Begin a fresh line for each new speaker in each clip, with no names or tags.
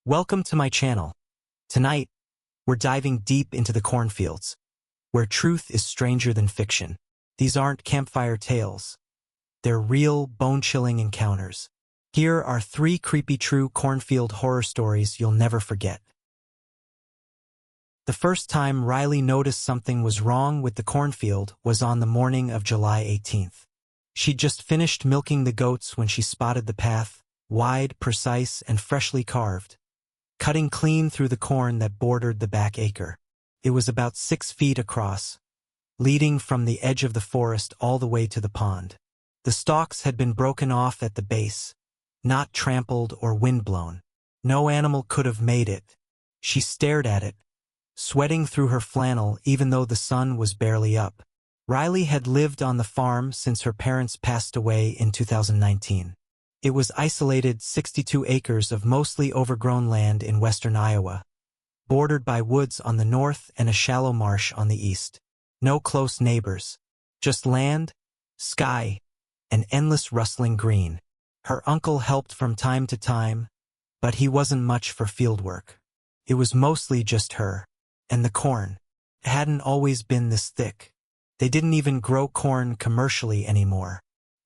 Welcome to my channel. Tonight, we're diving deep into the cornfields, where truth is stranger than fiction. These aren't campfire tales. They're real, bone-chilling encounters. Here are 3 creepy true cornfield horror stories you'll never forget. The first time Riley noticed something was wrong with the cornfield was on the morning of July 18th. She'd just finished milking the goats when she spotted the path, wide, precise, and freshly carved, cutting clean through the corn that bordered the back acre. It was about 6 feet across, leading from the edge of the forest all the way to the pond. The stalks had been broken off at the base, not trampled or windblown. No animal could have made it. She stared at it, sweating through her flannel even though the sun was barely up. Riley had lived on the farm since her parents passed away in 2019. It was isolated 62 acres of mostly overgrown land in western Iowa, bordered by woods on the north and a shallow marsh on the east. No close neighbors, just land, sky, and endless rustling green. Her uncle helped from time to time, but he wasn't much for field work. It was mostly just her and the corn. It hadn't always been this thick. They didn't even grow corn commercially anymore.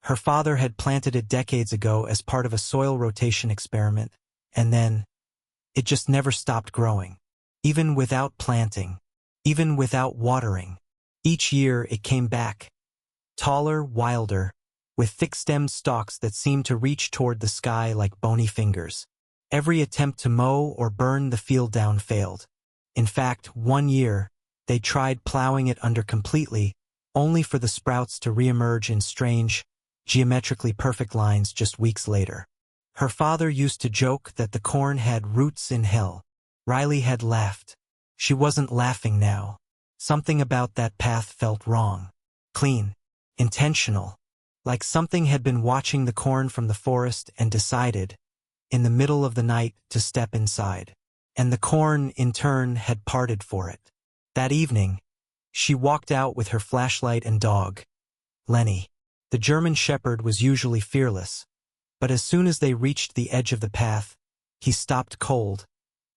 Her father had planted it decades ago as part of a soil rotation experiment, and then it just never stopped growing. Even without planting, even without watering. Each year it came back, taller, wilder, with thick-stemmed stalks that seemed to reach toward the sky like bony fingers. Every attempt to mow or burn the field down failed. In fact, one year, they tried plowing it under completely, only for the sprouts to reemerge in strange, geometrically perfect lines just weeks later. Her father used to joke that the corn had roots in hell. Riley had laughed. She wasn't laughing now. Something about that path felt wrong. Clean. Intentional. Like something had been watching the corn from the forest and decided, in the middle of the night, to step inside. And the corn, in turn, had parted for it. That evening, she walked out with her flashlight and dog, Lenny. The German shepherd was usually fearless, but as soon as they reached the edge of the path, he stopped cold,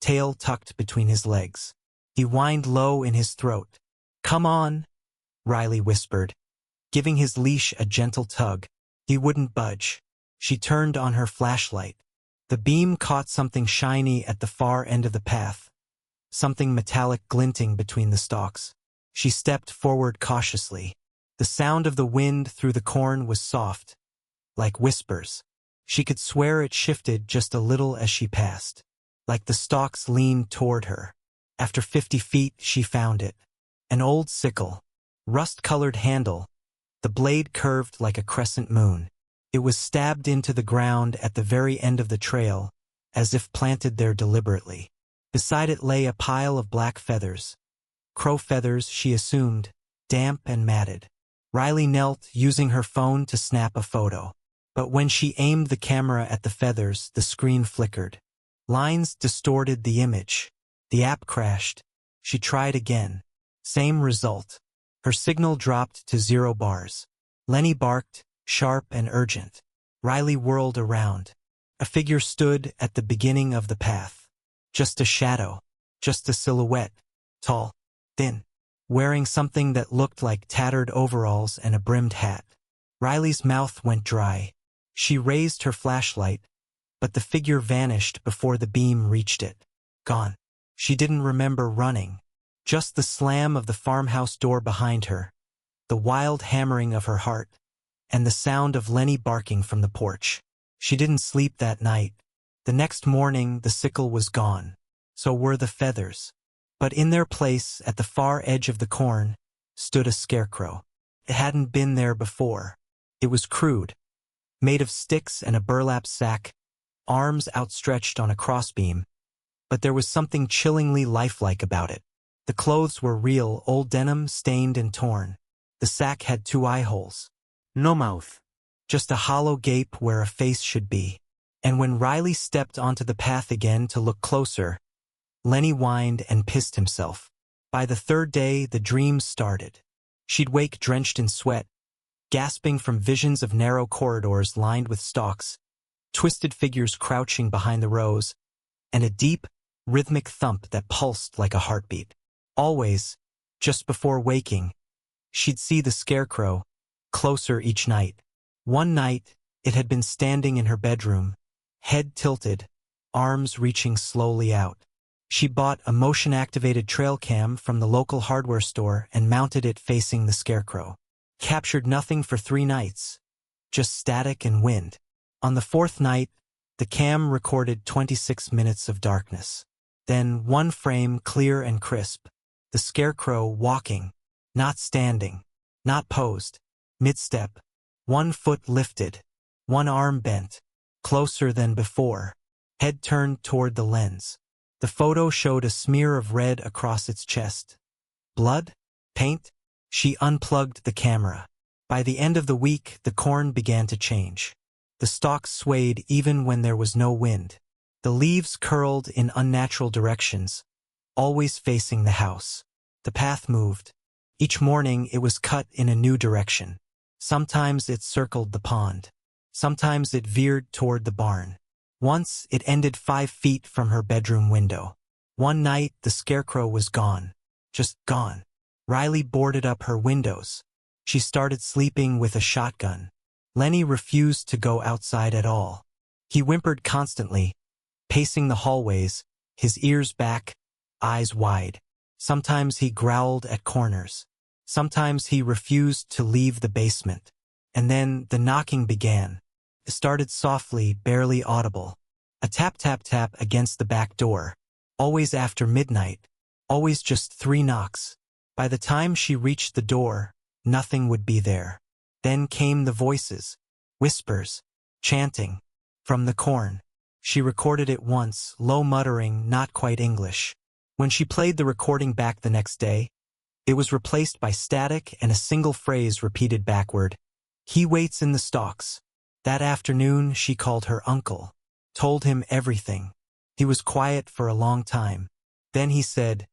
tail tucked between his legs. He whined low in his throat. "Come on," Riley whispered, giving his leash a gentle tug. He wouldn't budge. She turned on her flashlight. The beam caught something shiny at the far end of the path, something metallic glinting between the stalks. She stepped forward cautiously. The sound of the wind through the corn was soft, like whispers. She could swear it shifted just a little as she passed, like the stalks leaned toward her. After 50 feet, she found it. An old sickle, rust-colored handle, the blade curved like a crescent moon. It was stabbed into the ground at the very end of the trail, as if planted there deliberately. Beside it lay a pile of black feathers. Crow feathers, she assumed, damp and matted. Riley knelt, using her phone to snap a photo. But when she aimed the camera at the feathers, the screen flickered. Lines distorted the image. The app crashed. She tried again. Same result. Her signal dropped to 0 bars. Lenny barked, sharp and urgent. Riley whirled around. A figure stood at the beginning of the path. Just a shadow. Just a silhouette. Tall. Thin. Wearing something that looked like tattered overalls and a brimmed hat. Riley's mouth went dry. She raised her flashlight, but the figure vanished before the beam reached it. Gone. She didn't remember running. Just the slam of the farmhouse door behind her, the wild hammering of her heart, and the sound of Lenny barking from the porch. She didn't sleep that night. The next morning, the sickle was gone. So were the feathers. But in their place, at the far edge of the corn, stood a scarecrow. It hadn't been there before. It was crude, made of sticks and a burlap sack, arms outstretched on a crossbeam, but there was something chillingly lifelike about it. The clothes were real, old denim, stained and torn. The sack had 2 eye holes. No mouth. Just a hollow gape where a face should be. And when Riley stepped onto the path again to look closer, Lenny whined and pissed himself. By the 3rd day, the dreams started. She'd wake drenched in sweat, gasping from visions of narrow corridors lined with stalks, twisted figures crouching behind the rows, and a deep, rhythmic thump that pulsed like a heartbeat. Always, just before waking, she'd see the scarecrow, closer each night. One night, it had been standing in her bedroom, head tilted, arms reaching slowly out. She bought a motion-activated trail cam from the local hardware store and mounted it facing the scarecrow. Captured nothing for 3 nights, just static and wind. On the 4th night, the cam recorded 26 minutes of darkness. Then one frame clear and crisp, the scarecrow walking, not standing, not posed, mid-step, 1 foot lifted, 1 arm bent, closer than before, head turned toward the lens. The photo showed a smear of red across its chest. Blood? Paint? She unplugged the camera. By the end of the week, the corn began to change. The stalks swayed even when there was no wind. The leaves curled in unnatural directions, always facing the house. The path moved. Each morning it was cut in a new direction. Sometimes it circled the pond. Sometimes it veered toward the barn. Once it ended 5 feet from her bedroom window. One night the scarecrow was gone. Just gone. Riley boarded up her windows. She started sleeping with a shotgun. Lenny refused to go outside at all. He whimpered constantly, pacing the hallways, his ears back, eyes wide. Sometimes he growled at corners. Sometimes he refused to leave the basement. And then the knocking began. It started softly, barely audible. A tap-tap-tap against the back door. Always after midnight. Always just 3 knocks. By the time she reached the door, nothing would be there. Then came the voices. Whispers. Chanting. From the corn. She recorded it once, low muttering, not quite English. When she played the recording back the next day, it was replaced by static and a single phrase repeated backward. He waits in the stalks. That afternoon, she called her uncle. Told him everything. He was quiet for a long time. Then he said,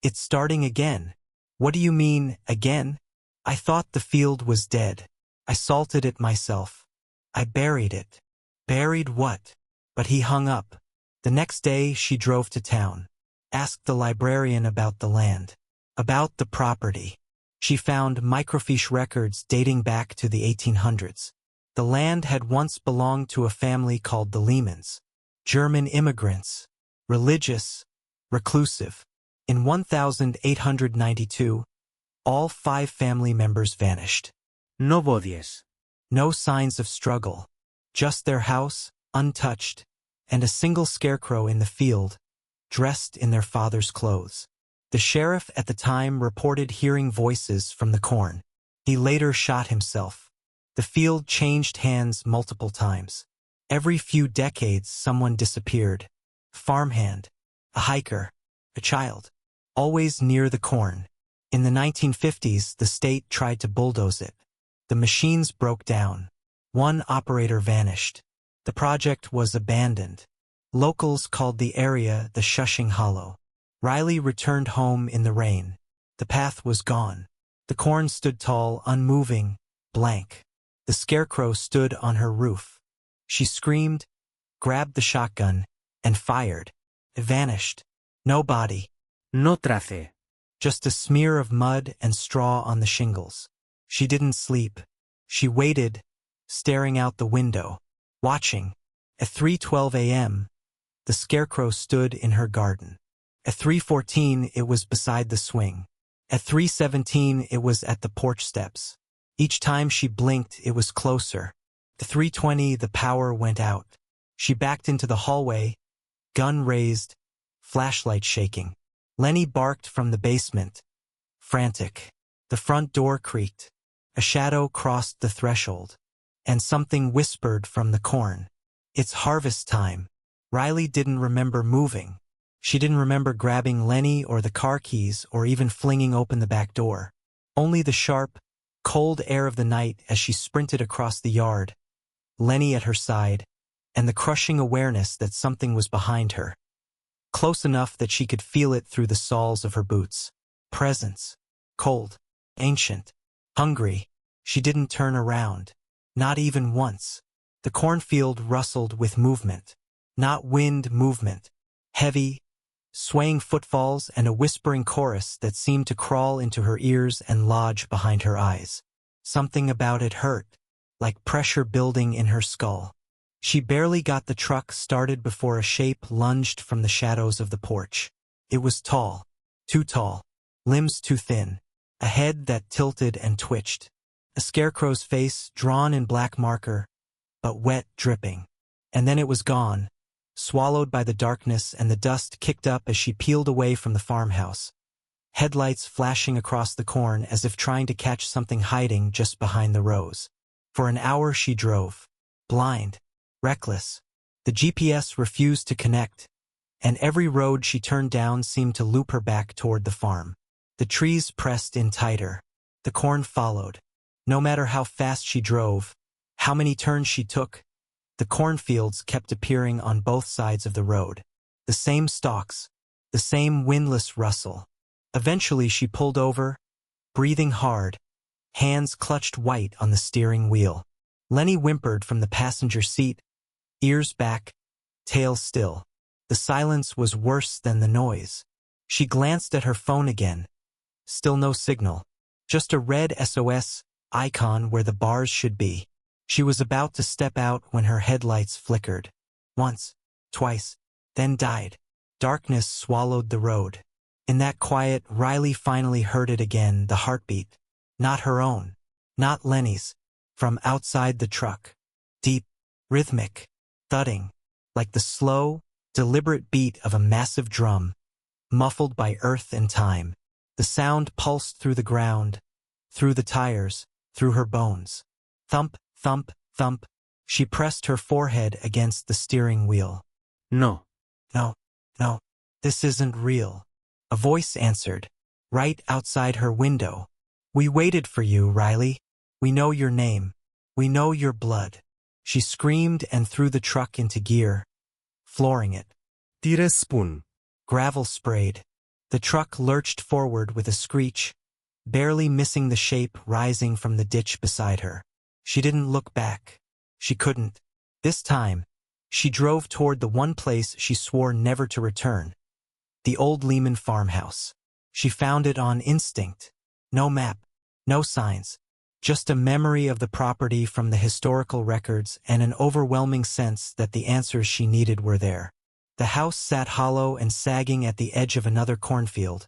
"It's starting again." "What do you mean, again?" "I thought the field was dead. I salted it myself. I buried it." "Buried what?" But he hung up. The next day, she drove to town. Asked the librarian about the land. About the property. She found microfiche records dating back to the 1800s. The land had once belonged to a family called the Lehmans. German immigrants. Religious. Reclusive. In 1892, all 5 family members vanished.
No odies.
No signs of struggle. Just their house, untouched, and a single scarecrow in the field, dressed in their father's clothes. The sheriff at the time reported hearing voices from the corn. He later shot himself. The field changed hands multiple times. Every few decades someone disappeared. Farmhand, a hiker, a child. Always near the corn. In the 1950s, the state tried to bulldoze it. The machines broke down. One operator vanished. The project was abandoned. Locals called the area the Shushing Hollow. Riley returned home in the rain. The path was gone. The corn stood tall, unmoving, blank. The scarecrow stood on her roof. She screamed, grabbed the shotgun, and fired. It vanished. No body.
No trace.
Just a smear of mud and straw on the shingles. She didn't sleep. She waited, staring out the window, watching. At 3:12 a.m., the scarecrow stood in her garden. At 3:14, it was beside the swing. At 3:17, it was at the porch steps. Each time she blinked, it was closer. At 3:20, the power went out. She backed into the hallway, gun raised, flashlight shaking. Lenny barked from the basement, frantic. The front door creaked. A shadow crossed the threshold. And something whispered from the corn. "It's harvest time." Riley didn't remember moving. She didn't remember grabbing Lenny or the car keys or even flinging open the back door. Only the sharp, cold air of the night as she sprinted across the yard, Lenny at her side, and the crushing awareness that something was behind her. Close enough that she could feel it through the soles of her boots. Presence. Cold. Ancient. Hungry. She didn't turn around. Not even once. The cornfield rustled with movement. Not wind movement. heavy, swaying footfalls and a whispering chorus that seemed to crawl into her ears and lodge behind her eyes. Something about it hurt, like pressure building in her skull. She barely got the truck started before a shape lunged from the shadows of the porch. It was tall, too tall, limbs too thin, a head that tilted and twitched, a scarecrow's face drawn in black marker, but wet, dripping. And then it was gone, swallowed by the darkness, and the dust kicked up as she peeled away from the farmhouse, headlights flashing across the corn as if trying to catch something hiding just behind the rows. For an hour she drove, blind, reckless. The GPS refused to connect, and every road she turned down seemed to loop her back toward the farm. The trees pressed in tighter. The corn followed. No matter how fast she drove, how many turns she took, the cornfields kept appearing on both sides of the road. The same stalks, the same windless rustle. Eventually she pulled over, breathing hard, hands clutched white on the steering wheel. Lenny whimpered from the passenger seat, ears back, tail still. The silence was worse than the noise. She glanced at her phone again. Still no signal. Just a red SOS icon where the bars should be. She was about to step out when her headlights flickered. Once, twice, then died. Darkness swallowed the road. In that quiet, Riley finally heard it again, the heartbeat. Not her own. Not Lenny's. From outside the truck. Deep, rhythmic, thudding, like the slow, deliberate beat of a massive drum, muffled by earth and time. The sound pulsed through the ground, through the tires, through her bones. Thump, thump, thump. She pressed her forehead against the steering wheel.
No.
No, no, this isn't real. A voice answered, right outside her window. We waited for you, Riley. We know your name. We know your blood. She screamed and threw the truck into gear, flooring it.
Tire spoon.
Gravel sprayed. The truck lurched forward with a screech, barely missing the shape rising from the ditch beside her. She didn't look back. She couldn't. This time, she drove toward the one place she swore never to return. The old Lehman farmhouse. She found it on instinct. No map, no signs. Just a memory of the property from the historical records and an overwhelming sense that the answers she needed were there. The house sat hollow and sagging at the edge of another cornfield,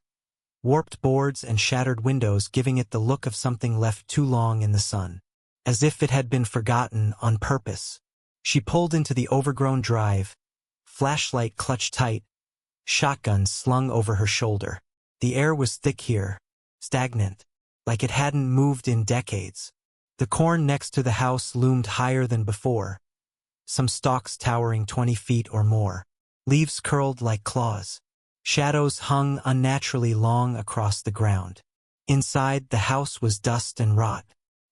warped boards and shattered windows giving it the look of something left too long in the sun, as if it had been forgotten on purpose. She pulled into the overgrown drive, flashlight clutched tight, shotgun slung over her shoulder. The air was thick here, stagnant, like it hadn't moved in decades. The corn next to the house loomed higher than before, some stalks towering 20 feet or more. Leaves curled like claws. Shadows hung unnaturally long across the ground. Inside, the house was dust and rot.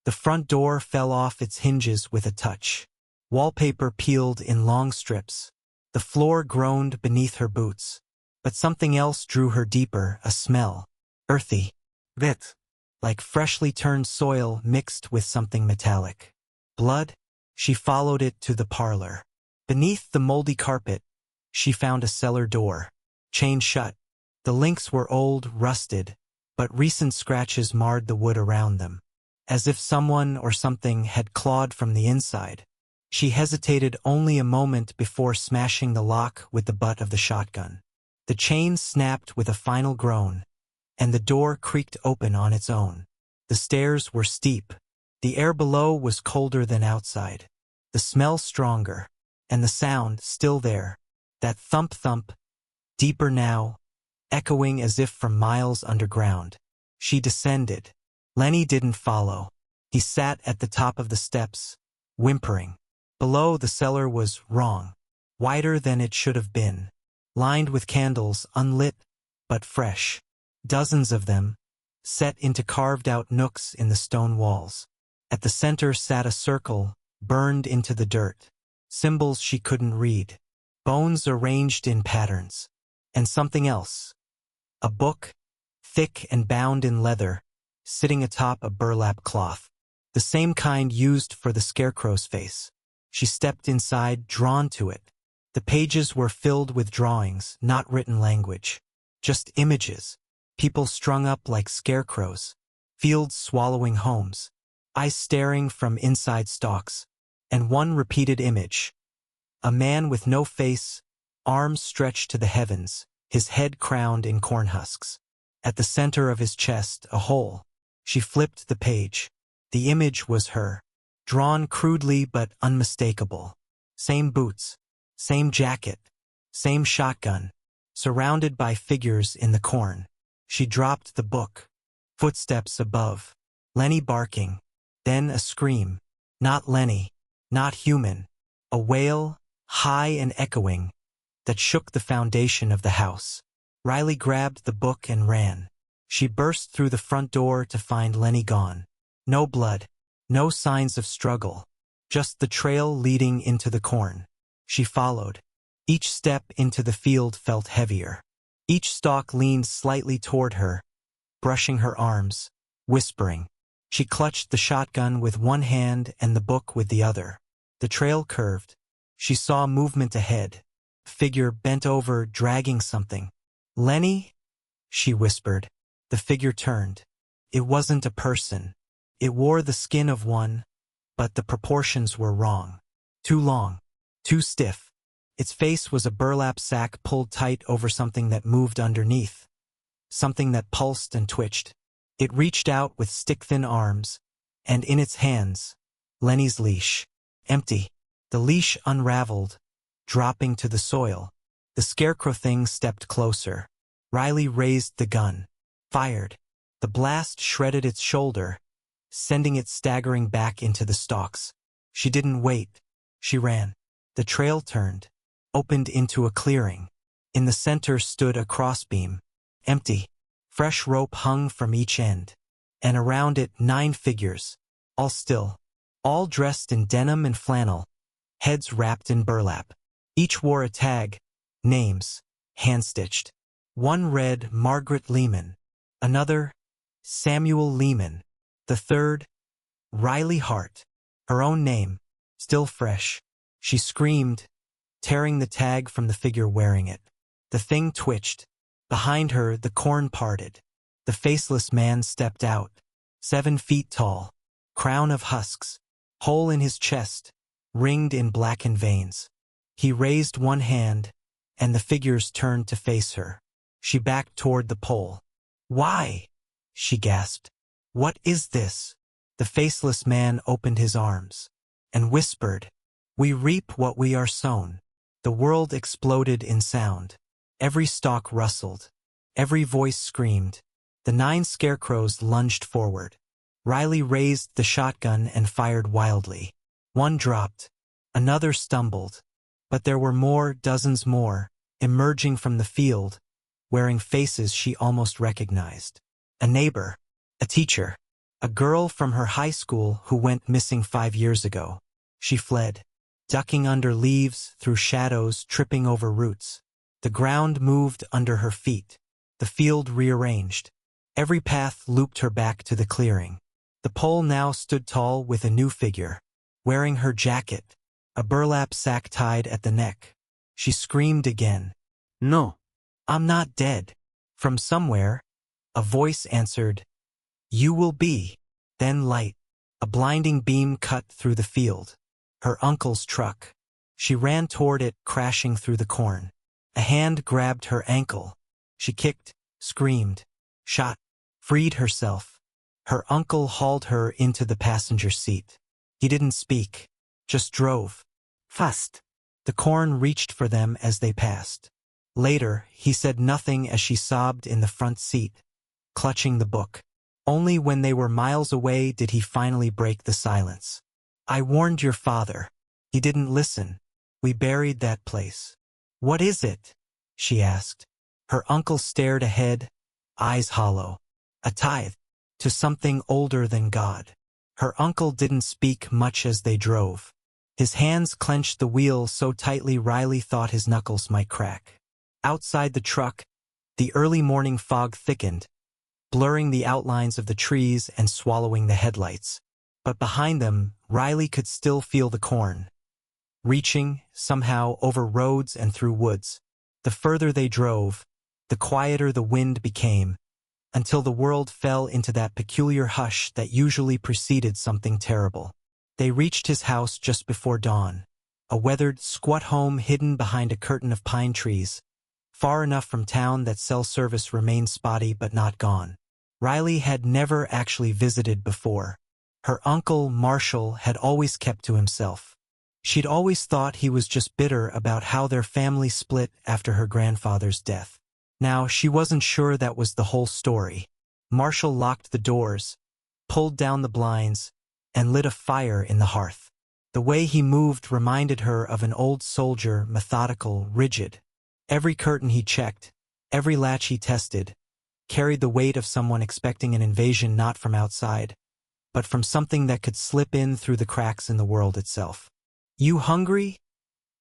The front door fell off its hinges with a touch. Wallpaper peeled in long strips. The floor groaned beneath her boots. But something else drew her deeper, a smell. Earthy.
Wet.
Like freshly turned soil mixed with something metallic. Blood? She followed it to the parlor. Beneath the moldy carpet, she found a cellar door, chained shut. The links were old, rusted, but recent scratches marred the wood around them, as if someone or something had clawed from the inside. She hesitated only a moment before smashing the lock with the butt of the shotgun. The chain snapped with a final groan, and the door creaked open on its own. The stairs were steep. The air below was colder than outside. The smell stronger, and the sound still there. That thump-thump, deeper now, echoing as if from miles underground. She descended. Lenny didn't follow. He sat at the top of the steps, whimpering. Below, the cellar was wrong, wider than it should have been, lined with candles, unlit, but fresh. Dozens of them, set into carved-out nooks in the stone walls. At the center sat a circle, burned into the dirt. Symbols she couldn't read. Bones arranged in patterns. And something else. A book, thick and bound in leather, sitting atop a burlap cloth. The same kind used for the scarecrow's face. She stepped inside, drawn to it. The pages were filled with drawings, not written language. Just images. People strung up like scarecrows. Fields swallowing homes. Eyes staring from inside stalks. And one repeated image. A man with no face, arms stretched to the heavens, his head crowned in corn husks. At the center of his chest, a hole. She flipped the page. The image was her. Drawn crudely but unmistakable. Same boots. Same jacket. Same shotgun. Surrounded by figures in the corn. She dropped the book. Footsteps above. Lenny barking. Then a scream. Not Lenny. Not human. A wail, high and echoing, that shook the foundation of the house. Riley grabbed the book and ran. She burst through the front door to find Lenny gone. No blood. No signs of struggle. Just the trail leading into the corn. She followed. Each step into the field felt heavier. Each stalk leaned slightly toward her, brushing her arms, whispering. She clutched the shotgun with one hand and the book with the other. The trail curved. She saw movement ahead. A figure bent over, dragging something. "Lenny?" she whispered. The figure turned. It wasn't a person. It wore the skin of one, but the proportions were wrong. Too long. Too stiff. Its face was a burlap sack pulled tight over something that moved underneath. Something that pulsed and twitched. It reached out with stick-thin arms, and in its hands, Lenny's leash. Empty. The leash unraveled, dropping to the soil. The scarecrow thing stepped closer. Riley raised the gun. Fired. The blast shredded its shoulder, sending it staggering back into the stalks. She didn't wait. She ran. The trail turned, opened into a clearing. In the center stood a crossbeam. Empty. Fresh rope hung from each end. And around it 9 figures. All still. All dressed in denim and flannel. Heads wrapped in burlap. Each wore a tag. Names. Hand-stitched. One read Margaret Lehman. Another, Samuel Lehman. The third, Riley Hart. Her own name, still fresh. She screamed, tearing the tag from the figure wearing it. The thing twitched. Behind her, the corn parted. The faceless man stepped out. 7 feet tall. Crown of husks. Hole in his chest, ringed in blackened veins. He raised one hand, and the figures turned to face her. She backed toward the pole. "Why?" she gasped. "What is this?" The faceless man opened his arms and whispered, "We reap what we are sown." The world exploded in sound. Every stalk rustled. Every voice screamed. The 9 scarecrows lunged forward. Riley raised the shotgun and fired wildly. One dropped. Another stumbled. But there were more, dozens more, emerging from the field, wearing faces she almost recognized. A neighbor. A teacher. A girl from her high school who went missing 5 years ago. She fled, ducking under leaves, through shadows, tripping over roots. The ground moved under her feet. The field rearranged. Every path looped her back to the clearing. The pole now stood tall with a new figure, wearing her jacket, a burlap sack tied at the neck. She screamed again.
No.
"I'm not dead." From somewhere, a voice answered, "You will be." Then light. A blinding beam cut through the field. Her uncle's truck. She ran toward it, crashing through the corn. A hand grabbed her ankle. She kicked, screamed, shot, freed herself. Her uncle hauled her into the passenger seat. He didn't speak, just drove. Fast. The corn reached for them as they passed. Later, he said nothing as she sobbed in the front seat, clutching the book. Only when they were miles away did he finally break the silence. "I warned your father. He didn't listen. We buried that place." "What is it?" she asked. Her uncle stared ahead, eyes hollow. "A tithe. To something older than God." Her uncle didn't speak much as they drove. His hands clenched the wheel so tightly Riley thought his knuckles might crack. Outside the truck, the early morning fog thickened, blurring the outlines of the trees and swallowing the headlights. But behind them, Riley could still feel the corn. reaching, somehow, over roads and through woods. The further they drove, the quieter the wind became, until the world fell into that peculiar hush that usually preceded something terrible. They reached his house just before dawn, a weathered, squat home hidden behind a curtain of pine trees, far enough from town that cell service remained spotty but not gone. Riley had never actually visited before. Her uncle, Marshall, had always kept to himself. She'd always thought he was just bitter about how their family split after her grandfather's death. Now, she wasn't sure that was the whole story. Marshall locked the doors, pulled down the blinds, and lit a fire in the hearth. The way he moved reminded her of an old soldier, methodical, rigid. Every curtain he checked, every latch he tested, carried the weight of someone expecting an invasion not from outside, but from something that could slip in through the cracks in the world itself. "You hungry?"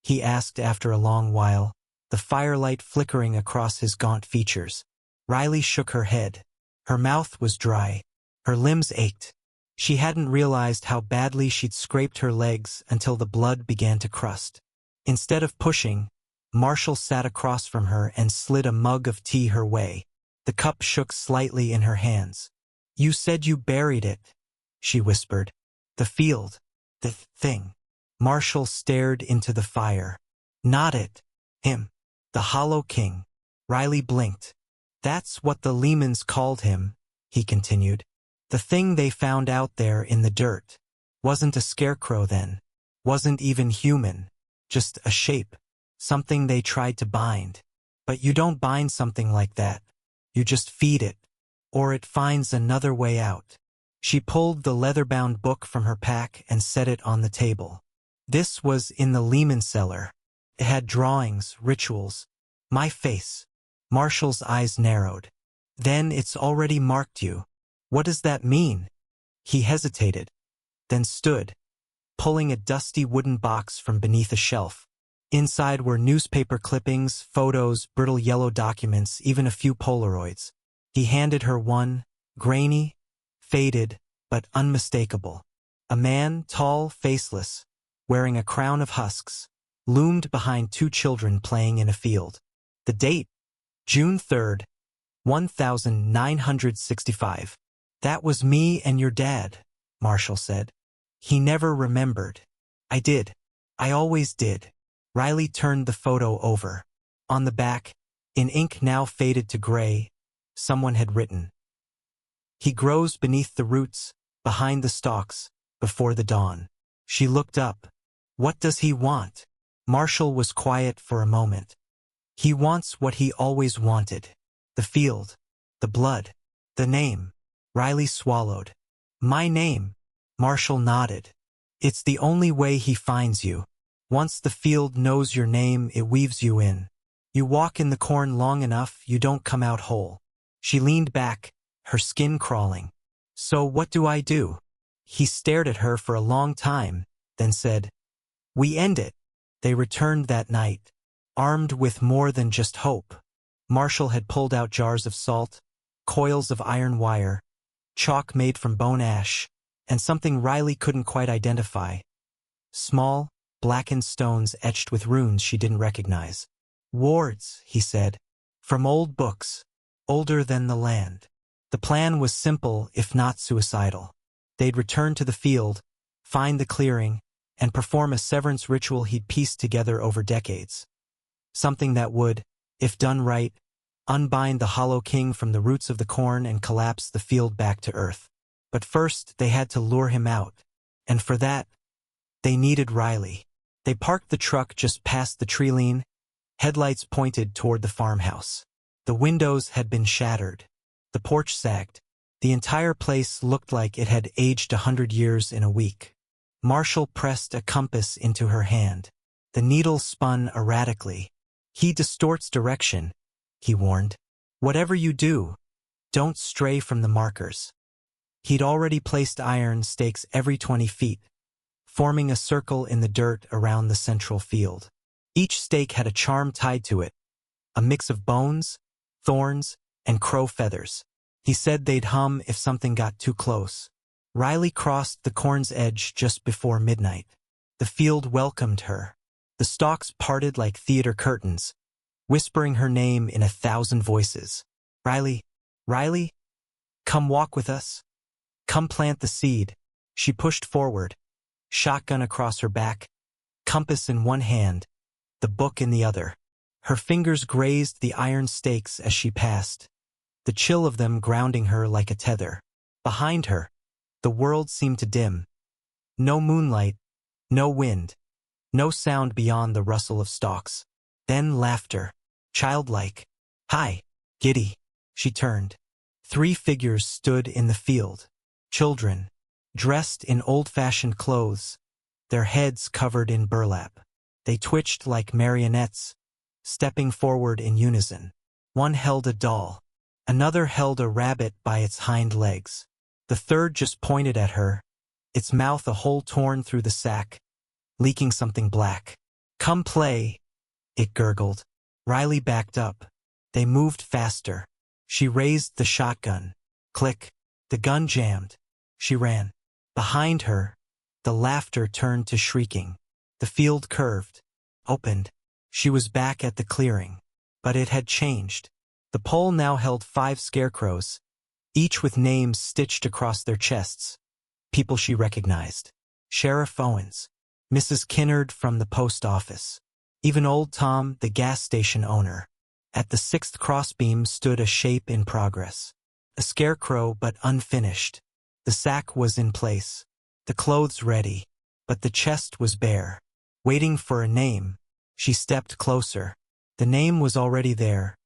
he asked after a long while, the firelight flickering across his gaunt features. Riley shook her head. Her mouth was dry. Her limbs ached. She hadn't realized how badly she'd scraped her legs until the blood began to crust. Instead of pushing, Marshall sat across from her and slid a mug of tea her way. The cup shook slightly in her hands. "You said you buried it," she whispered. "The field. The thing." Marshall stared into the fire. "Not it. Him. The Hollow King." Riley blinked. "That's what the Lehmans called him," he continued. "The thing they found out there in the dirt. Wasn't a scarecrow then. Wasn't even human. Just a shape. Something they tried to bind. But you don't bind something like that. You just feed it. Or it finds another way out." She pulled the leather-bound book from her pack and set it on the table. This was in the Lehman cellar. It had drawings, rituals. "My face." Marshall's eyes narrowed. "Then it's already marked you. What does that mean?" He hesitated, then stood, pulling a dusty wooden box from beneath a shelf. Inside were newspaper clippings, photos, brittle yellow documents, even a few Polaroids. He handed her one, grainy, faded, but unmistakable. A man, tall, faceless, wearing a crown of husks, loomed behind two children playing in a field. The date, June 3rd, 1965. "That was me and your dad," Marshall said. "He never remembered. I did. I always did." Riley turned the photo over. On the back, in ink now faded to gray, someone had written, "He grows beneath the roots, behind the stalks, before the dawn." She looked up. "What does he want?" Marshall was quiet for a moment. "He wants what he always wanted. The field. The blood. The name." Riley swallowed. "My name." Marshall nodded. "It's the only way he finds you. Once the field knows your name, it weaves you in. You walk in the corn long enough, you don't come out whole." She leaned back, her skin crawling. "So what do I do?" He stared at her for a long time, then said, "We end it." They returned that night, armed with more than just hope. Marshall had pulled out jars of salt, coils of iron wire, chalk made from bone ash, and something Riley couldn't quite identify. Small, blackened stones etched with runes she didn't recognize. "Wards," he said, "from old books, older than the land." The plan was simple, if not suicidal. They'd return to the field, find the clearing, and perform a severance ritual he'd pieced together over decades. Something that would, if done right, unbind the Hollow King from the roots of the corn and collapse the field back to earth. But first, they had to lure him out, and for that, they needed Riley. They parked the truck just past the tree line, headlights pointed toward the farmhouse. The windows had been shattered. The porch sagged. The entire place looked like it had aged 100 years in a week. Marshall pressed a compass into her hand. The needle spun erratically. "He distorts direction," he warned. "Whatever you do, don't stray from the markers." He'd already placed iron stakes every 20 feet, forming a circle in the dirt around the central field. Each stake had a charm tied to it, a mix of bones, thorns, and crow feathers. He said they'd hum if something got too close. Riley crossed the corn's edge just before midnight. The field welcomed her. The stalks parted like theater curtains, whispering her name in 1,000 voices. Riley, Riley, come walk with us. Come plant the seed. She pushed forward, shotgun across her back, compass in one hand, the book in the other. Her fingers grazed the iron stakes as she passed, the chill of them grounding her like a tether. Behind her, the world seemed to dim. No moonlight, no wind, no sound beyond the rustle of stalks. Then laughter, childlike. Hi, giddy. She turned. 3 figures stood in the field. Children, dressed in old-fashioned clothes, their heads covered in burlap. They twitched like marionettes, stepping forward in unison. One held a doll. Another held a rabbit by its hind legs. The third just pointed at her, its mouth a hole torn through the sack, leaking something black. Come play, it gurgled. Riley backed up. They moved faster. She raised the shotgun. Click. The gun jammed. She ran. Behind her, the laughter turned to shrieking. The field curved, opened. She was back at the clearing. But it had changed. The pole now held 5 scarecrows, each with names stitched across their chests. People she recognized. Sheriff Owens, Mrs. Kinnard from the post office, even old Tom, the gas station owner. At the 6th crossbeam stood a shape in progress. A scarecrow but unfinished. The sack was in place, the clothes ready, but the chest was bare. Waiting for a name, she stepped closer. The name was already there,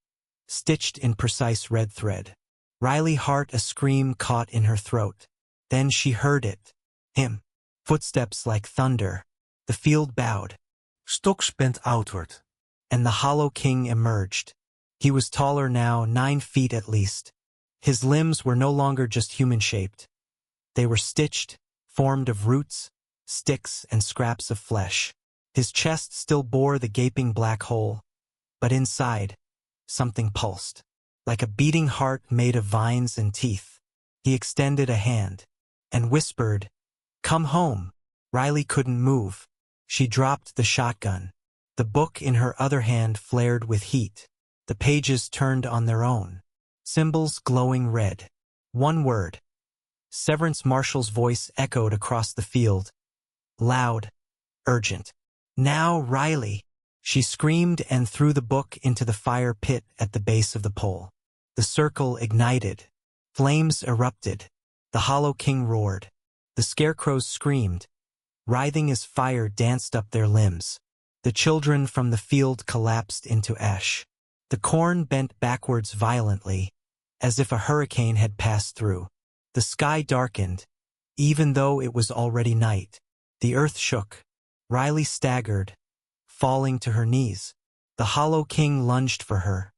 stitched in precise red thread. Riley Hart, a scream caught in her throat. Then she heard it. Him. Footsteps like thunder. The field bowed.
Stok bent outward.
And the Hollow King emerged. He was taller now, 9 feet at least. His limbs were no longer just human-shaped. They were stitched, formed of roots, sticks, and scraps of flesh. His chest still bore the gaping black hole, but inside, something pulsed. Like a beating heart made of vines and teeth. He extended a hand and whispered, "Come home." Riley couldn't move. She dropped the shotgun. The book in her other hand flared with heat. The pages turned on their own. Symbols glowing red. One word. Severance Marshall's voice echoed across the field. Loud, urgent. "Now, Riley!" She screamed and threw the book into the fire pit at the base of the pole. The circle ignited. Flames erupted. The Hollow King roared. The scarecrows screamed. Writhing as fire danced up their limbs. The children from the field collapsed into ash. The corn bent backwards violently, as if a hurricane had passed through. The sky darkened, even though it was already night. The earth shook. Riley staggered, falling to her knees. The Hollow King lunged for her,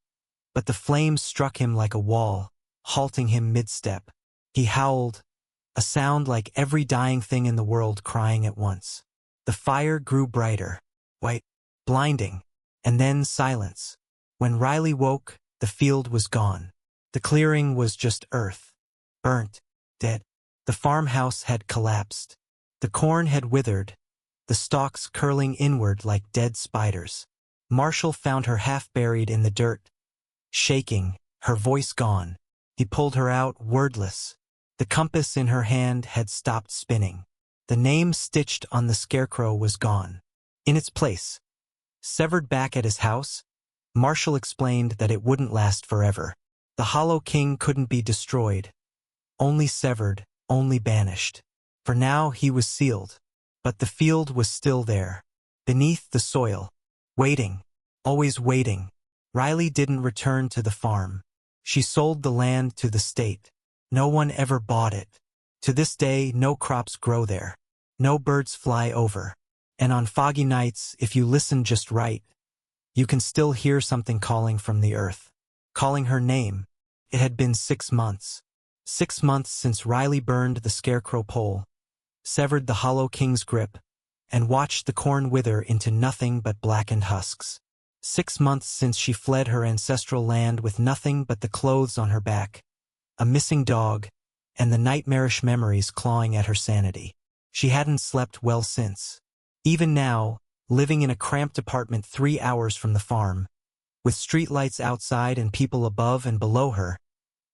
but the flames struck him like a wall, halting him mid-step. He howled, a sound like every dying thing in the world crying at once. The fire grew brighter, white, blinding, and then silence. When Riley woke, the field was gone. The clearing was just earth, burnt, dead. The farmhouse had collapsed. The corn had withered, the stalks curling inward like dead spiders. Marshall found her half buried in the dirt, shaking, her voice gone. He pulled her out, wordless. The compass in her hand had stopped spinning. The name stitched on the scarecrow was gone. In its place, severed back at his house, Marshall explained that it wouldn't last forever. The Hollow King couldn't be destroyed. Only severed, only banished. For now he was sealed. But the field was still there, beneath the soil, waiting, always waiting. Riley didn't return to the farm. She sold the land to the state. No one ever bought it. To this day, no crops grow there. No birds fly over. And on foggy nights, if you listen just right, you can still hear something calling from the earth. Calling her name. It had been 6 months. 6 months since Riley burned the scarecrow pole, severed the Hollow King's grip, and watched the corn wither into nothing but blackened husks. 6 months since she fled her ancestral land with nothing but the clothes on her back, a missing dog, and the nightmarish memories clawing at her sanity. She hadn't slept well since. Even now, living in a cramped apartment 3 hours from the farm, with streetlights outside and people above and below her,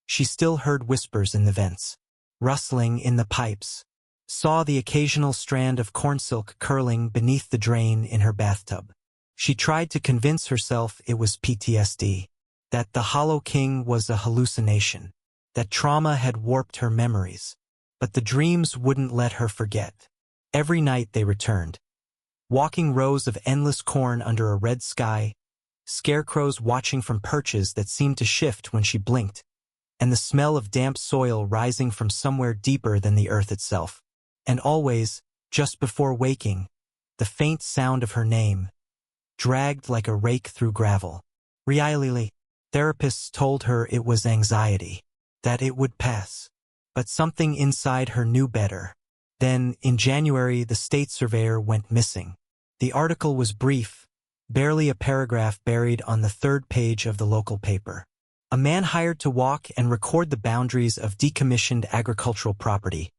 she still heard whispers in the vents, rustling in the pipes, saw the occasional strand of cornsilk curling beneath the drain in her bathtub. She tried to convince herself it was PTSD, that the Hollow King was a hallucination, that trauma had warped her memories. But the dreams wouldn't let her forget. Every night they returned, walking rows of endless corn under a red sky, scarecrows watching from perches that seemed to shift when she blinked, and the smell of damp soil rising from somewhere deeper than the earth itself. And always, just before waking, the faint sound of her name, dragged like a rake through gravel. Reality, therapists told her it was anxiety, that it would pass. But something inside her knew better. Then, in January, the state surveyor went missing. The article was brief, barely a paragraph buried on the 3rd page of the local paper. A man hired to walk and record the boundaries of decommissioned agricultural property,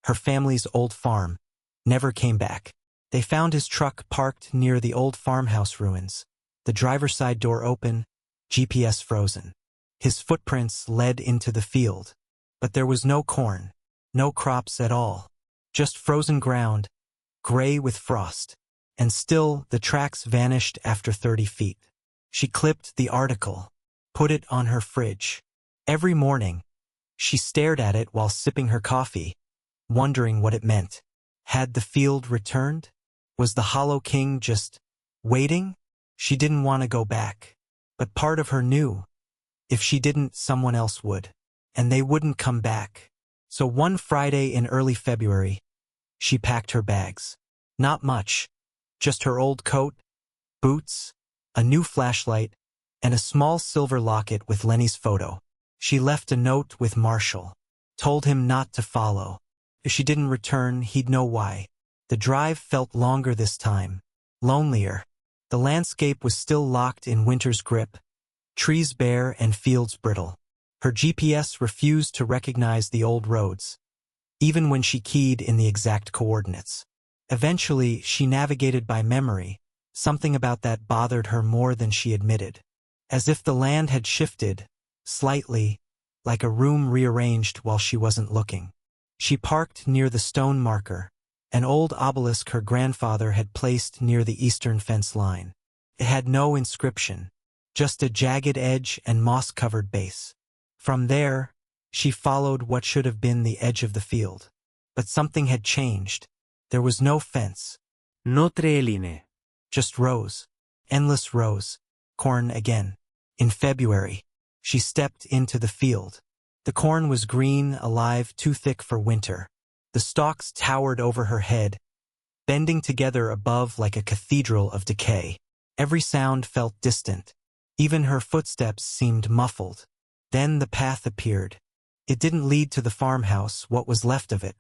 her family's old farm, never came back. They found his truck parked near the old farmhouse ruins, the driver's side door open, GPS frozen. His footprints led into the field. But there was no corn, no crops at all, just frozen ground, gray with frost, and still the tracks vanished after 30 feet. She clipped the article, put it on her fridge. Every morning, she stared at it while sipping her coffee, wondering what it meant. Had the field returned? Was the Hollow King just waiting? She didn't want to go back, but part of her knew. If she didn't, someone else would. And they wouldn't come back. So one Friday in early February, she packed her bags. Not much, just her old coat, boots, a new flashlight, and a small silver locket with Lenny's photo. She left a note with Marshall, told him not to follow. If she didn't return, he'd know why. The drive felt longer this time, lonelier. The landscape was still locked in winter's grip, trees bare and fields brittle. Her GPS refused to recognize the old roads, even when she keyed in the exact coordinates. Eventually, she navigated by memory. Something about that bothered her more than she admitted. As if the land had shifted, slightly, like a room rearranged while she wasn't looking. She parked near the stone marker, an old obelisk her grandfather had placed near the eastern fence line. It had no inscription, just a jagged edge and moss-covered base. From there, she followed what should have been the edge of the field. But something had changed. There was no fence.
No treline.
Just rows. Endless rows. Corn again. In February, she stepped into the field. The corn was green, alive, too thick for winter. The stalks towered over her head, bending together above like a cathedral of decay. Every sound felt distant. Even her footsteps seemed muffled. Then the path appeared. It didn't lead to the farmhouse, what was left of it,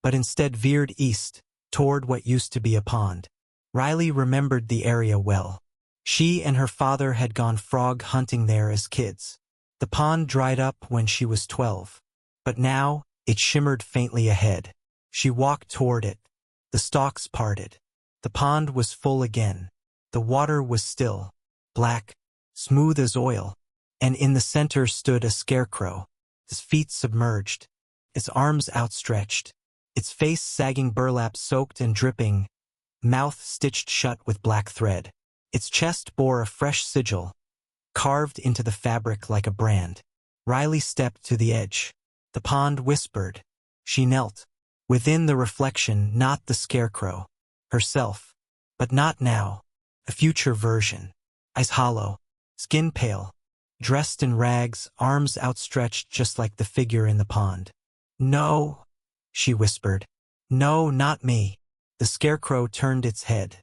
but instead veered east, toward what used to be a pond. Riley remembered the area well. She and her father had gone frog hunting there as kids. The pond dried up when she was 12, but now it shimmered faintly ahead. She walked toward it. The stalks parted. The pond was full again. The water was still, black, smooth as oil. And in the center stood a scarecrow, his feet submerged, its arms outstretched, its face sagging burlap soaked and dripping, mouth stitched shut with black thread. Its chest bore a fresh sigil, carved into the fabric like a brand. Riley stepped to the edge. The pond whispered. She knelt. Within the reflection, not the scarecrow, herself, but not now, a future version. Eyes hollow, skin pale, dressed in rags, arms outstretched just like the figure in the pond. No, she whispered. No, not me. The scarecrow turned its head.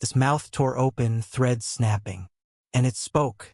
Its mouth tore open, threads snapping. And it spoke.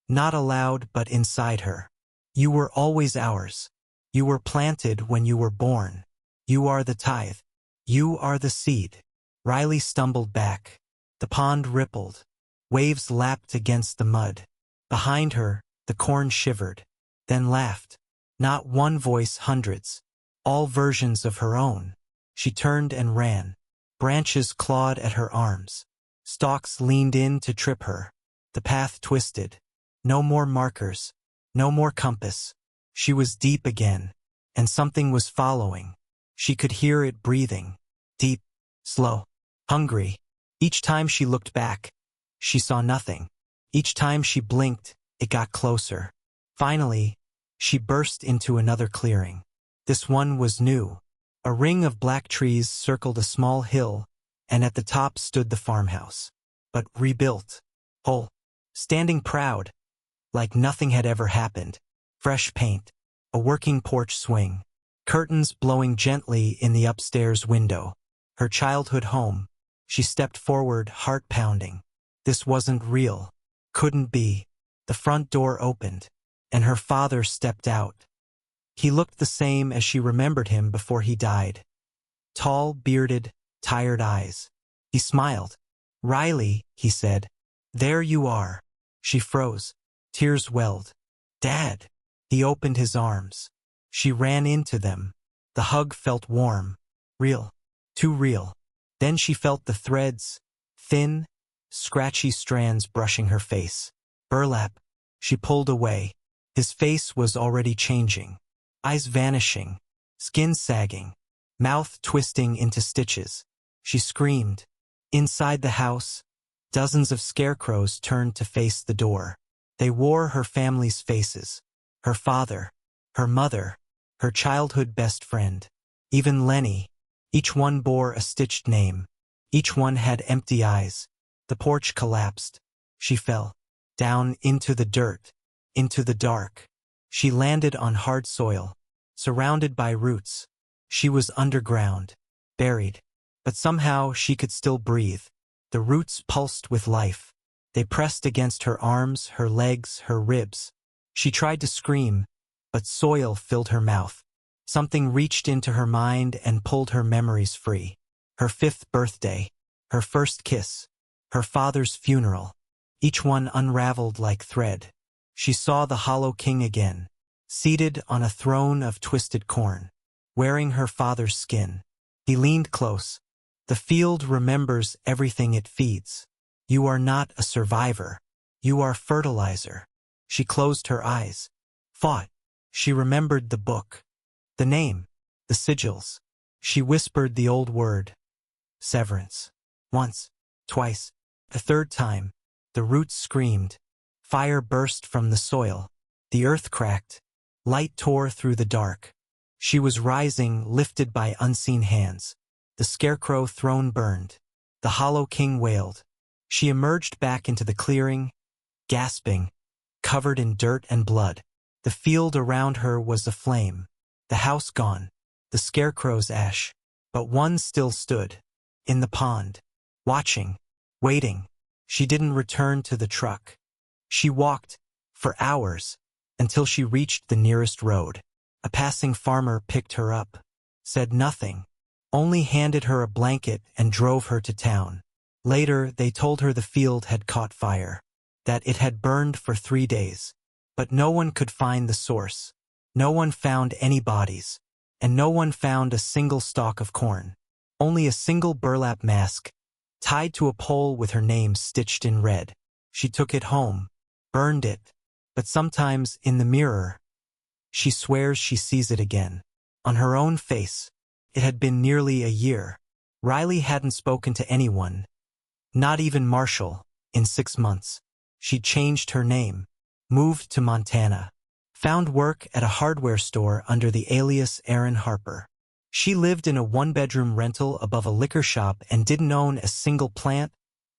Not aloud, but inside her. You were always ours. You were planted when you were born. You are the tithe. You are the seed. Riley stumbled back. The pond rippled. Waves lapped against the mud. Behind her, the corn shivered, then laughed. Not one voice, hundreds. All versions of her own. She turned and ran. Branches clawed at her arms. Stalks leaned in to trip her. The path twisted. No more markers. No more compass. She was deep again. And something was following. She could hear it breathing. Deep, slow, hungry. Each time she looked back, she saw nothing. Each time she blinked, it got closer. Finally, she burst into another clearing. This one was new. A ring of black trees circled a small hill, and at the top stood the farmhouse. But rebuilt. Whole. Standing proud. Like nothing had ever happened. Fresh paint. A working porch swing. Curtains blowing gently in the upstairs window. Her childhood home. She stepped forward, heart pounding. This wasn't real. Couldn't be. The front door opened, and her father stepped out. He looked the same as she remembered him before he died. Tall, bearded, tired eyes. He smiled. "Riley," he said. "There you are." She froze. Tears welled. "Dad." He opened his arms. She ran into them. The hug felt warm. Real. Too real. Then she felt the threads, thin, scratchy strands brushing her face. Burlap. She pulled away. His face was already changing. Eyes vanishing. Skin sagging. Mouth twisting into stitches. She screamed. Inside the house, dozens of scarecrows turned to face the door. They wore her family's faces. Her father, her mother, her childhood best friend. Even Lenny. Each one bore a stitched name. Each one had empty eyes. The porch collapsed. She fell. Down into the dirt. Into the dark. She landed on hard soil. Surrounded by roots. She was underground. Buried. But somehow she could still breathe. The roots pulsed with life. They pressed against her arms, her legs, her ribs. She tried to scream, but soil filled her mouth. Something reached into her mind and pulled her memories free. Her 5th birthday. Her first kiss. Her father's funeral. Each one unraveled like thread. She saw the Hollow King again. Seated on a throne of twisted corn. Wearing her father's skin. He leaned close. The field remembers everything it feeds. You are not a survivor. You are fertilizer. She closed her eyes. Fought. She remembered the book. The name. The sigils. She whispered the old word. Severance. Once. Twice. The third time. The roots screamed. Fire burst from the soil. The earth cracked. Light tore through the dark. She was rising, lifted by unseen hands. The scarecrow throne burned. The Hollow King wailed. She emerged back into the clearing, gasping, covered in dirt and blood. The field around her was aflame. The house gone. The scarecrow's ash. But one still stood. In the pond. Watching. Waiting. She didn't return to the truck. She walked, for hours, until she reached the nearest road. A passing farmer picked her up. Said nothing. Only handed her a blanket and drove her to town. Later, they told her the field had caught fire. That it had burned for 3 days. But no one could find the source. No one found any bodies. And no one found a single stalk of corn. Only a single burlap mask, tied to a pole with her name stitched in red. She took it home. Burned it. But sometimes, in the mirror, she swears she sees it again. On her own face. It had been nearly a year. Riley hadn't spoken to anyone. Not even Marshall, in 6 months. She'd changed her name. Moved to Montana. Found work at a hardware store under the alias Erin Harper. She lived in a 1-bedroom rental above a liquor shop and didn't own a single plant,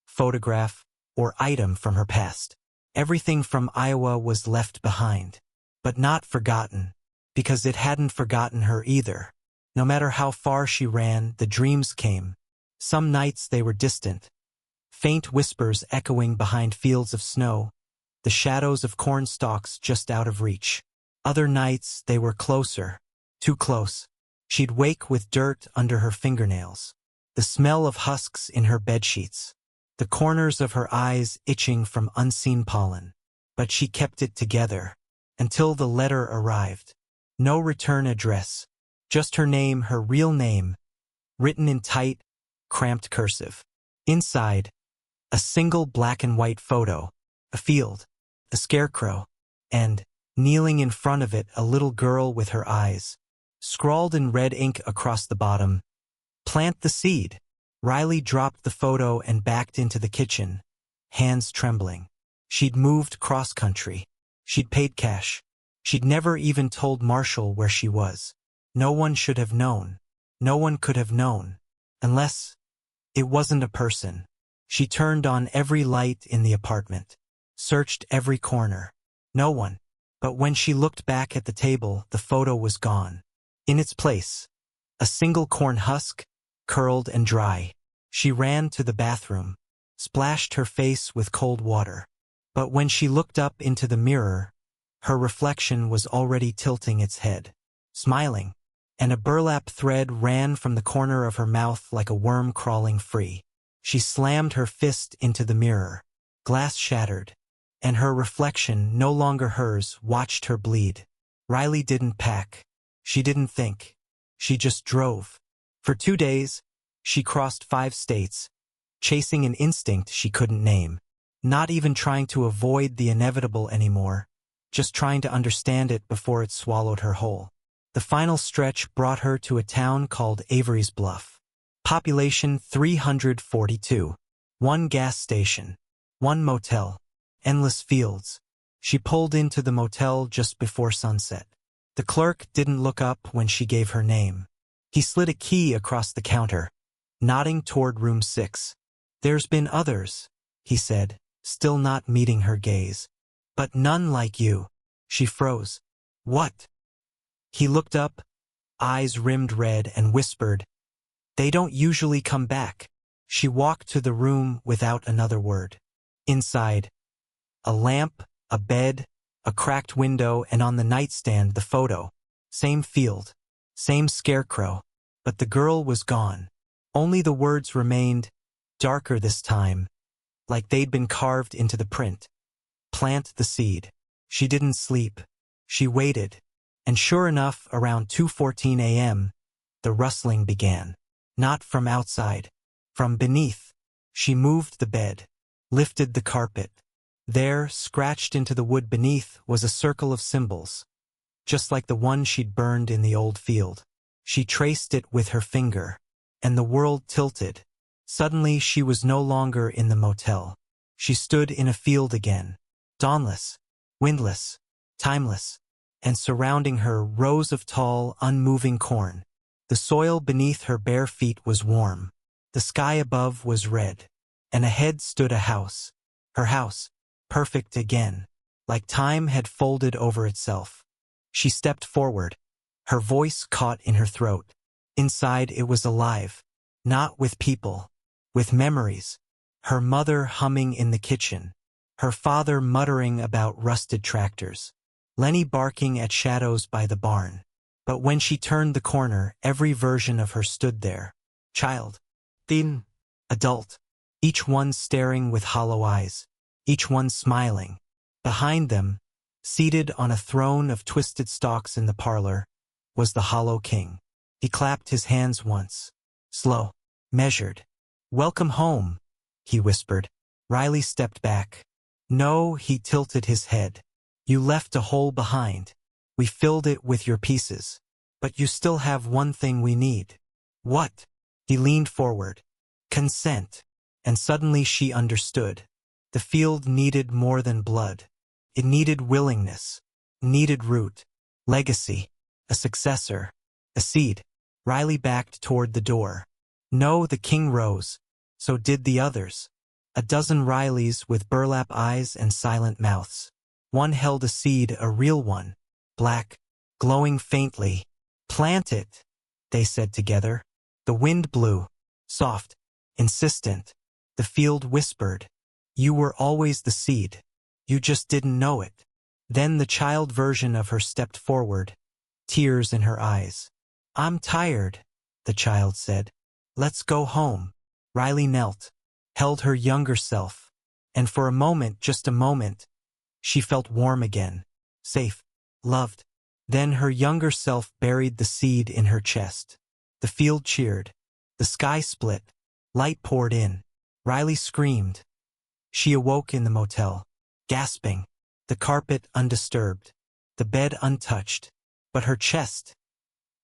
photograph, or item from her past. Everything from Iowa was left behind. But not forgotten. Because it hadn't forgotten her either. No matter how far she ran, the dreams came. Some nights they were distant. Faint whispers echoing behind fields of snow. The shadows of corn stalks just out of reach. Other nights they were closer. Too close. She'd wake with dirt under her fingernails. The smell of husks in her bedsheets. The corners of her eyes itching from unseen pollen. But she kept it together. Until the letter arrived. No return address. Just her name, her real name. Written in tight, cramped cursive. Inside, a single black and white photo, a field, a scarecrow, and, kneeling in front of it, a little girl with her eyes. Scrawled in red ink across the bottom, "Plant the seed." Riley dropped the photo and backed into the kitchen, hands trembling. She'd moved cross-country. She'd paid cash. She'd never even told Marshall where she was. No one should have known. No one could have known. Unless it wasn't a person. She turned on every light in the apartment, searched every corner. No one. But when she looked back at the table, the photo was gone. In its place, a single corn husk, curled and dry. She ran to the bathroom, splashed her face with cold water. But when she looked up into the mirror, her reflection was already tilting its head, smiling, and a burlap thread ran from the corner of her mouth like a worm crawling free. She slammed her fist into the mirror. Glass shattered, and her reflection, no longer hers, watched her bleed. Riley didn't pack. She didn't think. She just drove. For 2 days, she crossed 5 states, chasing an instinct she couldn't name. Not even trying to avoid the inevitable anymore, just trying to understand it before it swallowed her whole. The final stretch brought her to a town called Avery's Bluff. Population 342. 1 gas station. 1 motel. Endless fields. She pulled into the motel just before sunset. The clerk didn't look up when she gave her name. He slid a key across the counter, nodding toward room 6. "There's been others," he said, still not meeting her gaze. "But none like you." She froze. "What?" He looked up, eyes rimmed red, and whispered, "They don't usually come back." She walked to the room without another word. Inside, a lamp, a bed, a cracked window, and on the nightstand the photo. Same field, same scarecrow, but the girl was gone. Only the words remained, darker this time, like they'd been carved into the print. "Plant the seed." She didn't sleep. She waited, and sure enough, around 2:14 a.m., the rustling began. Not from outside, from beneath. She moved the bed, lifted the carpet. There, scratched into the wood beneath, was a circle of symbols, just like the one she'd burned in the old field. She traced it with her finger, and the world tilted. Suddenly, she was no longer in the motel. She stood in a field again, dawnless, windless, timeless, and surrounding her, rows of tall, unmoving corn. The soil beneath her bare feet was warm. The sky above was red, and ahead stood a house. Her house, perfect again, like time had folded over itself. She stepped forward, her voice caught in her throat. Inside it was alive, not with people, with memories. Her mother humming in the kitchen, her father muttering about rusted tractors, Lenny barking at shadows by the barn. But when she turned the corner, every version of her stood there. Child, teen, adult, each one staring with hollow eyes, each one smiling. Behind them, seated on a throne of twisted stalks in the parlor, was the Hollow King. He clapped his hands once, slow, measured. "Welcome home," he whispered. Riley stepped back. "No," he tilted his head. "You left a hole behind. We filled it with your pieces. But you still have one thing we need." "What?" He leaned forward. "Consent." And suddenly she understood. The field needed more than blood. It needed willingness, needed root, legacy, a successor, a seed. Riley backed toward the door. No, the king rose. So did the others. A dozen Rileys with burlap eyes and silent mouths. One held a seed, a real one, black, glowing faintly. "Plant it," they said together. The wind blew, soft, insistent. The field whispered, "You were always the seed. You just didn't know it." Then the child version of her stepped forward, tears in her eyes. "I'm tired," the child said. "Let's go home." Riley knelt, held her younger self, and for a moment, just a moment, she felt warm again, safe, loved. Then her younger self buried the seed in her chest. The field cheered. The sky split. Light poured in. Riley screamed. She awoke in the motel, gasping, the carpet undisturbed, the bed untouched, but her chest,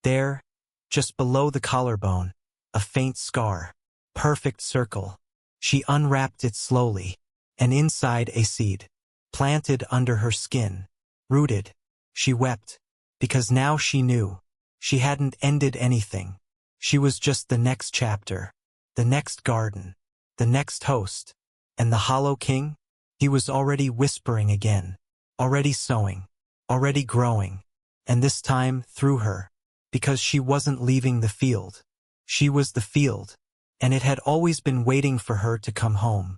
there, just below the collarbone, a faint scar, perfect circle. She unwrapped it slowly, and inside a seed, planted under her skin, rooted. She wept, because now she knew. She hadn't ended anything. She was just the next chapter, the next garden, the next host. And the Hollow King? He was already whispering again, already sowing, already growing, and this time through her, because she wasn't leaving the field. She was the field, and it had always been waiting for her to come home.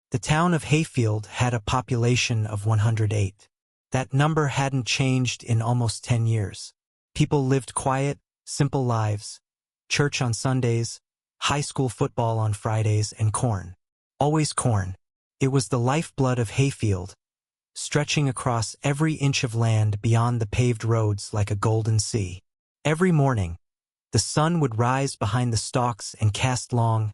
The town of Hayfield had a population of 108. That number hadn't changed in almost 10 years. People lived quiet, simple lives. Church on Sundays, high school football on Fridays, and corn. Always corn. It was the lifeblood of Hayfield, stretching across every inch of land beyond the paved roads like a golden sea. Every morning, the sun would rise behind the stalks and cast long,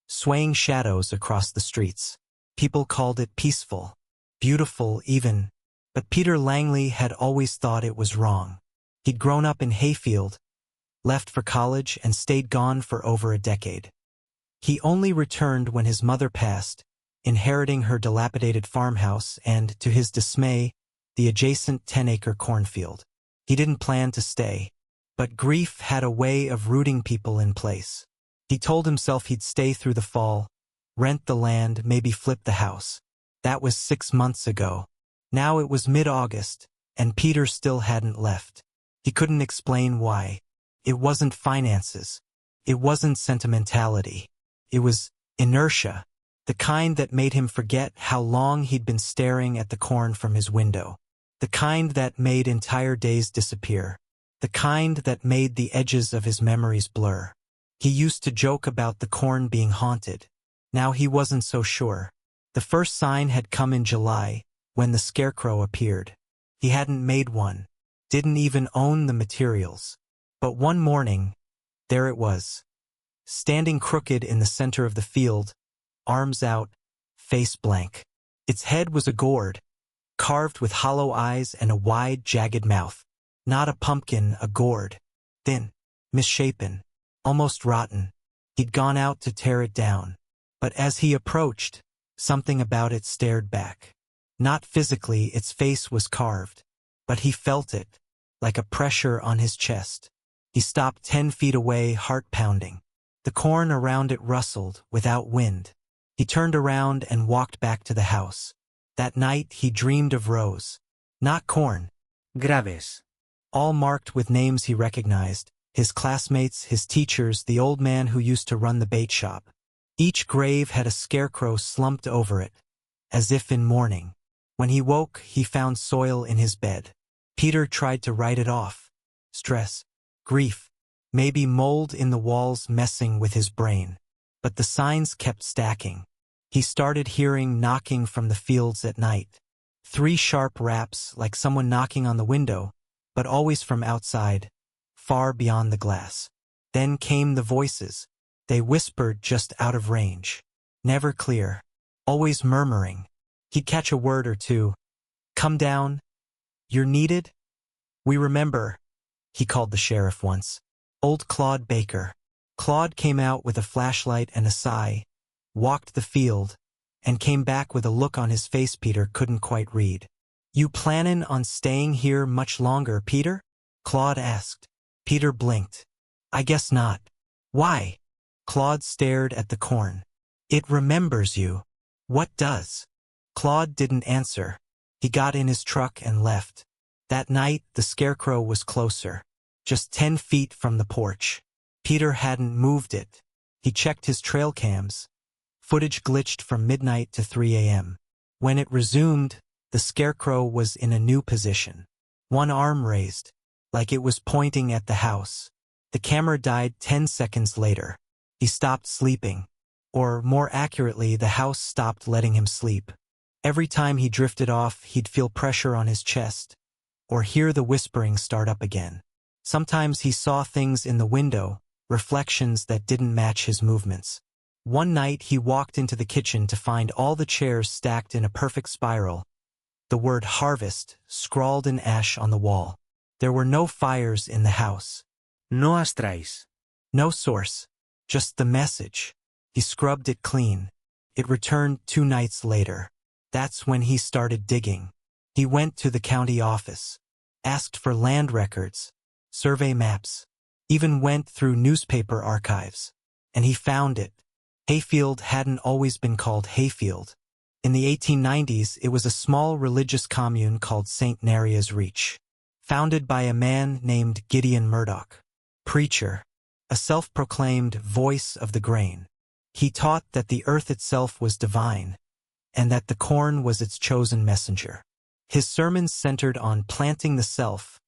swaying shadows across the streets. People called it peaceful, beautiful even, but Peter Langley had always thought it was wrong. He'd grown up in Hayfield, left for college, and stayed gone for over a decade. He only returned when his mother passed, inheriting her dilapidated farmhouse and, to his dismay, the adjacent 10-acre cornfield. He didn't plan to stay, but grief had a way of rooting people in place. He told himself he'd stay through the fall, rent the land, maybe flip the house. That was 6 months ago. Now it was mid-August, and Peter still hadn't left. He couldn't explain why. It wasn't finances. It wasn't sentimentality. It was inertia, the kind that made him forget how long he'd been staring at the corn from his window, the kind that made entire days disappear, the kind that made the edges of his memories blur. He used to joke about the corn being haunted. Now he wasn't so sure. The first sign had come in July, when the scarecrow appeared. He hadn't made one, didn't even own the materials. But one morning, there it was, standing crooked in the center of the field, arms out, face blank. Its head was a gourd, carved with hollow eyes and a wide, jagged mouth. Not a pumpkin, a gourd. Thin, misshapen, almost rotten. He'd gone out to tear it down. But as he approached, something about it stared back. Not physically, its face was carved, but he felt it, like a pressure on his chest. He stopped 10 feet away, heart pounding. The corn around it rustled, without wind. He turned around and walked back to the house. That night he dreamed of rows. Not corn.
Graves.
All marked with names he recognized. His classmates, his teachers, the old man who used to run the bait shop. Each grave had a scarecrow slumped over it, as if in mourning. When he woke, he found soil in his bed. Peter tried to write it off. Stress. Grief. Maybe mold in the walls messing with his brain. But the signs kept stacking. He started hearing knocking from the fields at night. 3 sharp raps, like someone knocking on the window, but always from outside, far beyond the glass. Then came the voices. They whispered just out of range. Never clear. Always murmuring. He'd catch a word or two. Come down. You're needed? We remember, he called the sheriff once. Old Claude Baker. Claude came out with a flashlight and a sigh, walked the field, and came back with a look on his face Peter couldn't quite read. You plannin' on staying here much longer, Peter? Claude asked. Peter blinked. I guess not. Why? Claude stared at the corn. It remembers you. What does? Claude didn't answer. He got in his truck and left. That night, the scarecrow was closer, just 10 feet from the porch. Peter hadn't moved it. He checked his trail cams. Footage glitched from midnight to 3 a.m. When it resumed, the scarecrow was in a new position. One arm raised, like it was pointing at the house. The camera died 10 seconds later. He stopped sleeping. Or, more accurately, the house stopped letting him sleep. Every time he drifted off, he'd feel pressure on his chest, or hear the whispering start up again. Sometimes he saw things in the window, reflections that didn't match his movements. One night he walked into the kitchen to find all the chairs stacked in a perfect spiral, the word harvest scrawled in ash on the wall. There were no fires in the house.
No astrais.
No source. Just the message. He scrubbed it clean. It returned 2 nights later. That's when he started digging. He went to the county office, asked for land records, survey maps, even went through newspaper archives. And he found it. Hayfield hadn't always been called Hayfield. In the 1890s, it was a small religious commune called St. Nerea's Reach, founded by a man named Gideon Murdoch. Preacher, a self-proclaimed voice of the grain. He taught that the earth itself was divine, and that the corn was its chosen messenger. His sermons centered on planting the self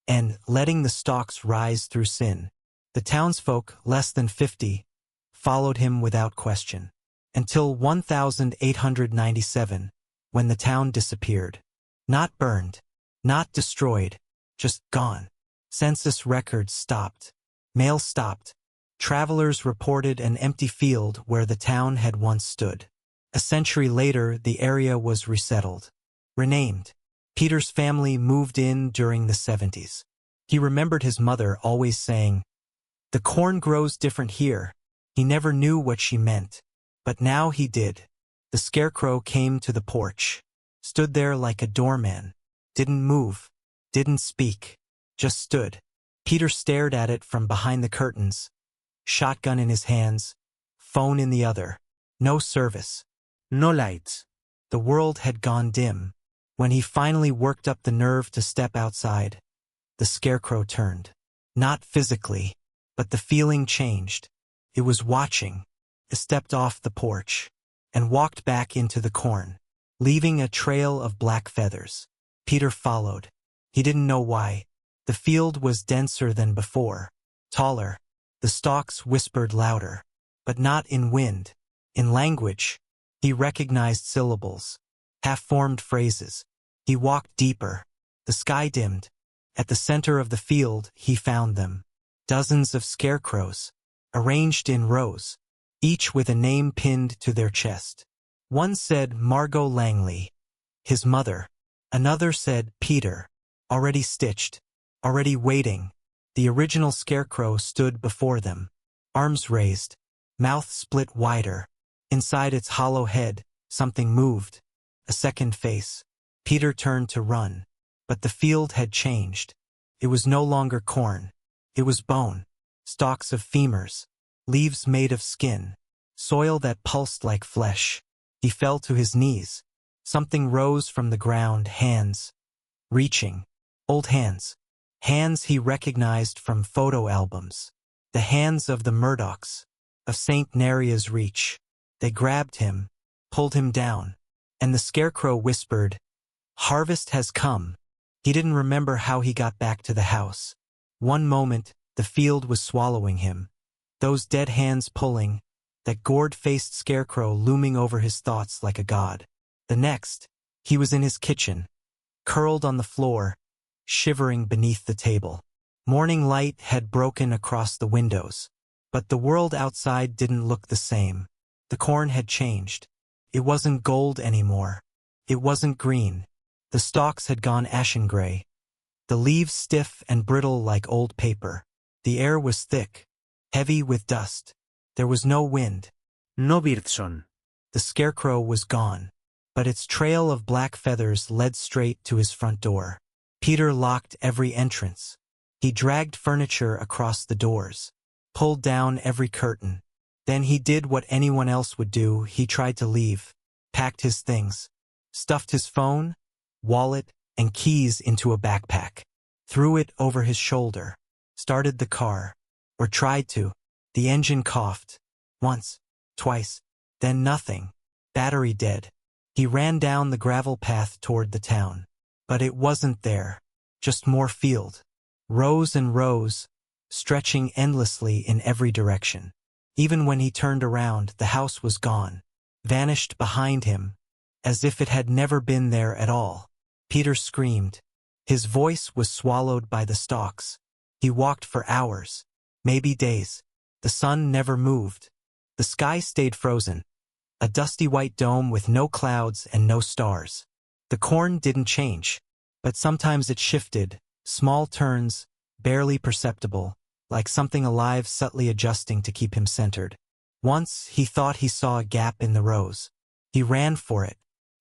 and letting the stalks rise through sin. The townsfolk, less than 50, followed him without question, until 1897, when the town disappeared. Not burned, not destroyed, just gone. Census records stopped. Mail stopped. Travelers reported an empty field where the town had once stood. A century later, the area was resettled, renamed. Peter's family moved in during the 70s. He remembered his mother always saying, "The corn grows different here." He never knew what she meant, but now he did. The scarecrow came to the porch, stood there like a doorman, didn't move, didn't speak, just stood. Peter stared at it from behind the curtains, shotgun in his hands, phone in the other. No service.
No lights.
The world had gone dim. When he finally worked up the nerve to step outside, the scarecrow turned. Not physically, but the feeling changed. It was watching. It stepped off the porch and walked back into the corn, leaving a trail of black feathers. Peter followed. He didn't know why. The field was denser than before, taller. The stalks whispered louder, but not in wind. In language, he recognized syllables, half-formed phrases. He walked deeper. The sky dimmed. At the center of the field, he found them. Dozens of scarecrows, arranged in rows, each with a name pinned to their chest. One said Margot Langley, his mother. Another said Peter, already stitched, already waiting. The original scarecrow stood before them, arms raised, mouth split wider. Inside its hollow head, something moved. A second face. Peter turned to run, but the field had changed. It was no longer corn. It was bone, stalks of femurs, leaves made of skin, soil that pulsed like flesh. He fell to his knees. Something rose from the ground, hands, reaching, old hands. Hands he recognized from photo albums. The hands of the Murdochs, of St. Nerea's Reach. They grabbed him, pulled him down, and the scarecrow whispered, "Harvest has come." He didn't remember how he got back to the house. One moment, the field was swallowing him. Those dead hands pulling, that gourd-faced scarecrow looming over his thoughts like a god. The next, he was in his kitchen, curled on the floor, shivering beneath the table. Morning light had broken across the windows, but the world outside didn't look the same. The corn had changed. It wasn't gold anymore. It wasn't green. The stalks had gone ashen gray. The leaves stiff and brittle like old paper. The air was thick, heavy with dust. There was no wind.
No birdsong.
The scarecrow was gone, but its trail of black feathers led straight to his front door. Peter locked every entrance. He dragged furniture across the doors, pulled down every curtain. Then he did what anyone else would do. He tried to leave, packed his things, stuffed his phone, wallet, and keys into a backpack, threw it over his shoulder, started the car, or tried to. The engine coughed. Once, twice, then nothing. Battery dead. He ran down the gravel path toward the town. But it wasn't there. Just more field. Rows and rows, stretching endlessly in every direction. Even when he turned around, the house was gone, vanished behind him, as if it had never been there at all. Peter screamed. His voice was swallowed by the stalks. He walked for hours, maybe days, The sun never moved. The sky stayed frozen, a dusty white dome with no clouds and no stars. The corn didn't change, but sometimes it shifted, small turns, barely perceptible, like something alive subtly adjusting to keep him centered. Once he thought he saw a gap in the rows. He ran for it,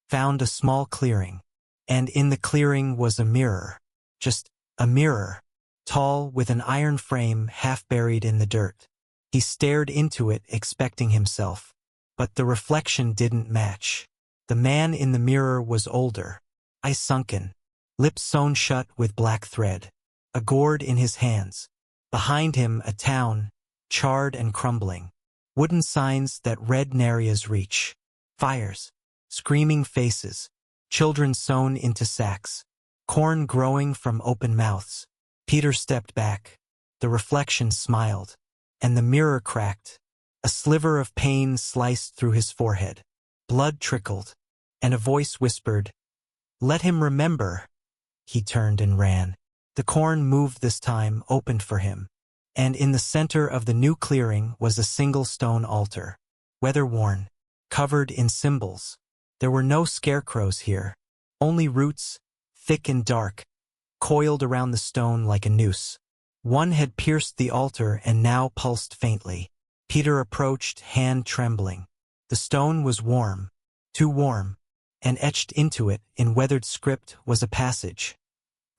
found a small clearing, and in the clearing was a mirror. Just a mirror, tall with an iron frame half buried in the dirt. He stared into it expecting himself, but the reflection didn't match. The man in the mirror was older, eyes sunken, lips sewn shut with black thread, a gourd in his hands. Behind him a town, charred and crumbling. Wooden signs that read Naria's reach. Fires, screaming faces, children sewn into sacks, corn growing from open mouths. Peter stepped back. The reflection smiled, and the mirror cracked. A sliver of pain sliced through his forehead. Blood trickled, and a voice whispered, "Let him remember." He turned and ran. The corn moved this time, opened for him, and in the center of the new clearing was a single stone altar, weather-worn, covered in symbols. There were no scarecrows here, only roots, thick and dark, coiled around the stone like a noose. One had pierced the altar and now pulsed faintly. Peter approached, hand trembling. The stone was warm, too warm, and etched into it in weathered script was a passage.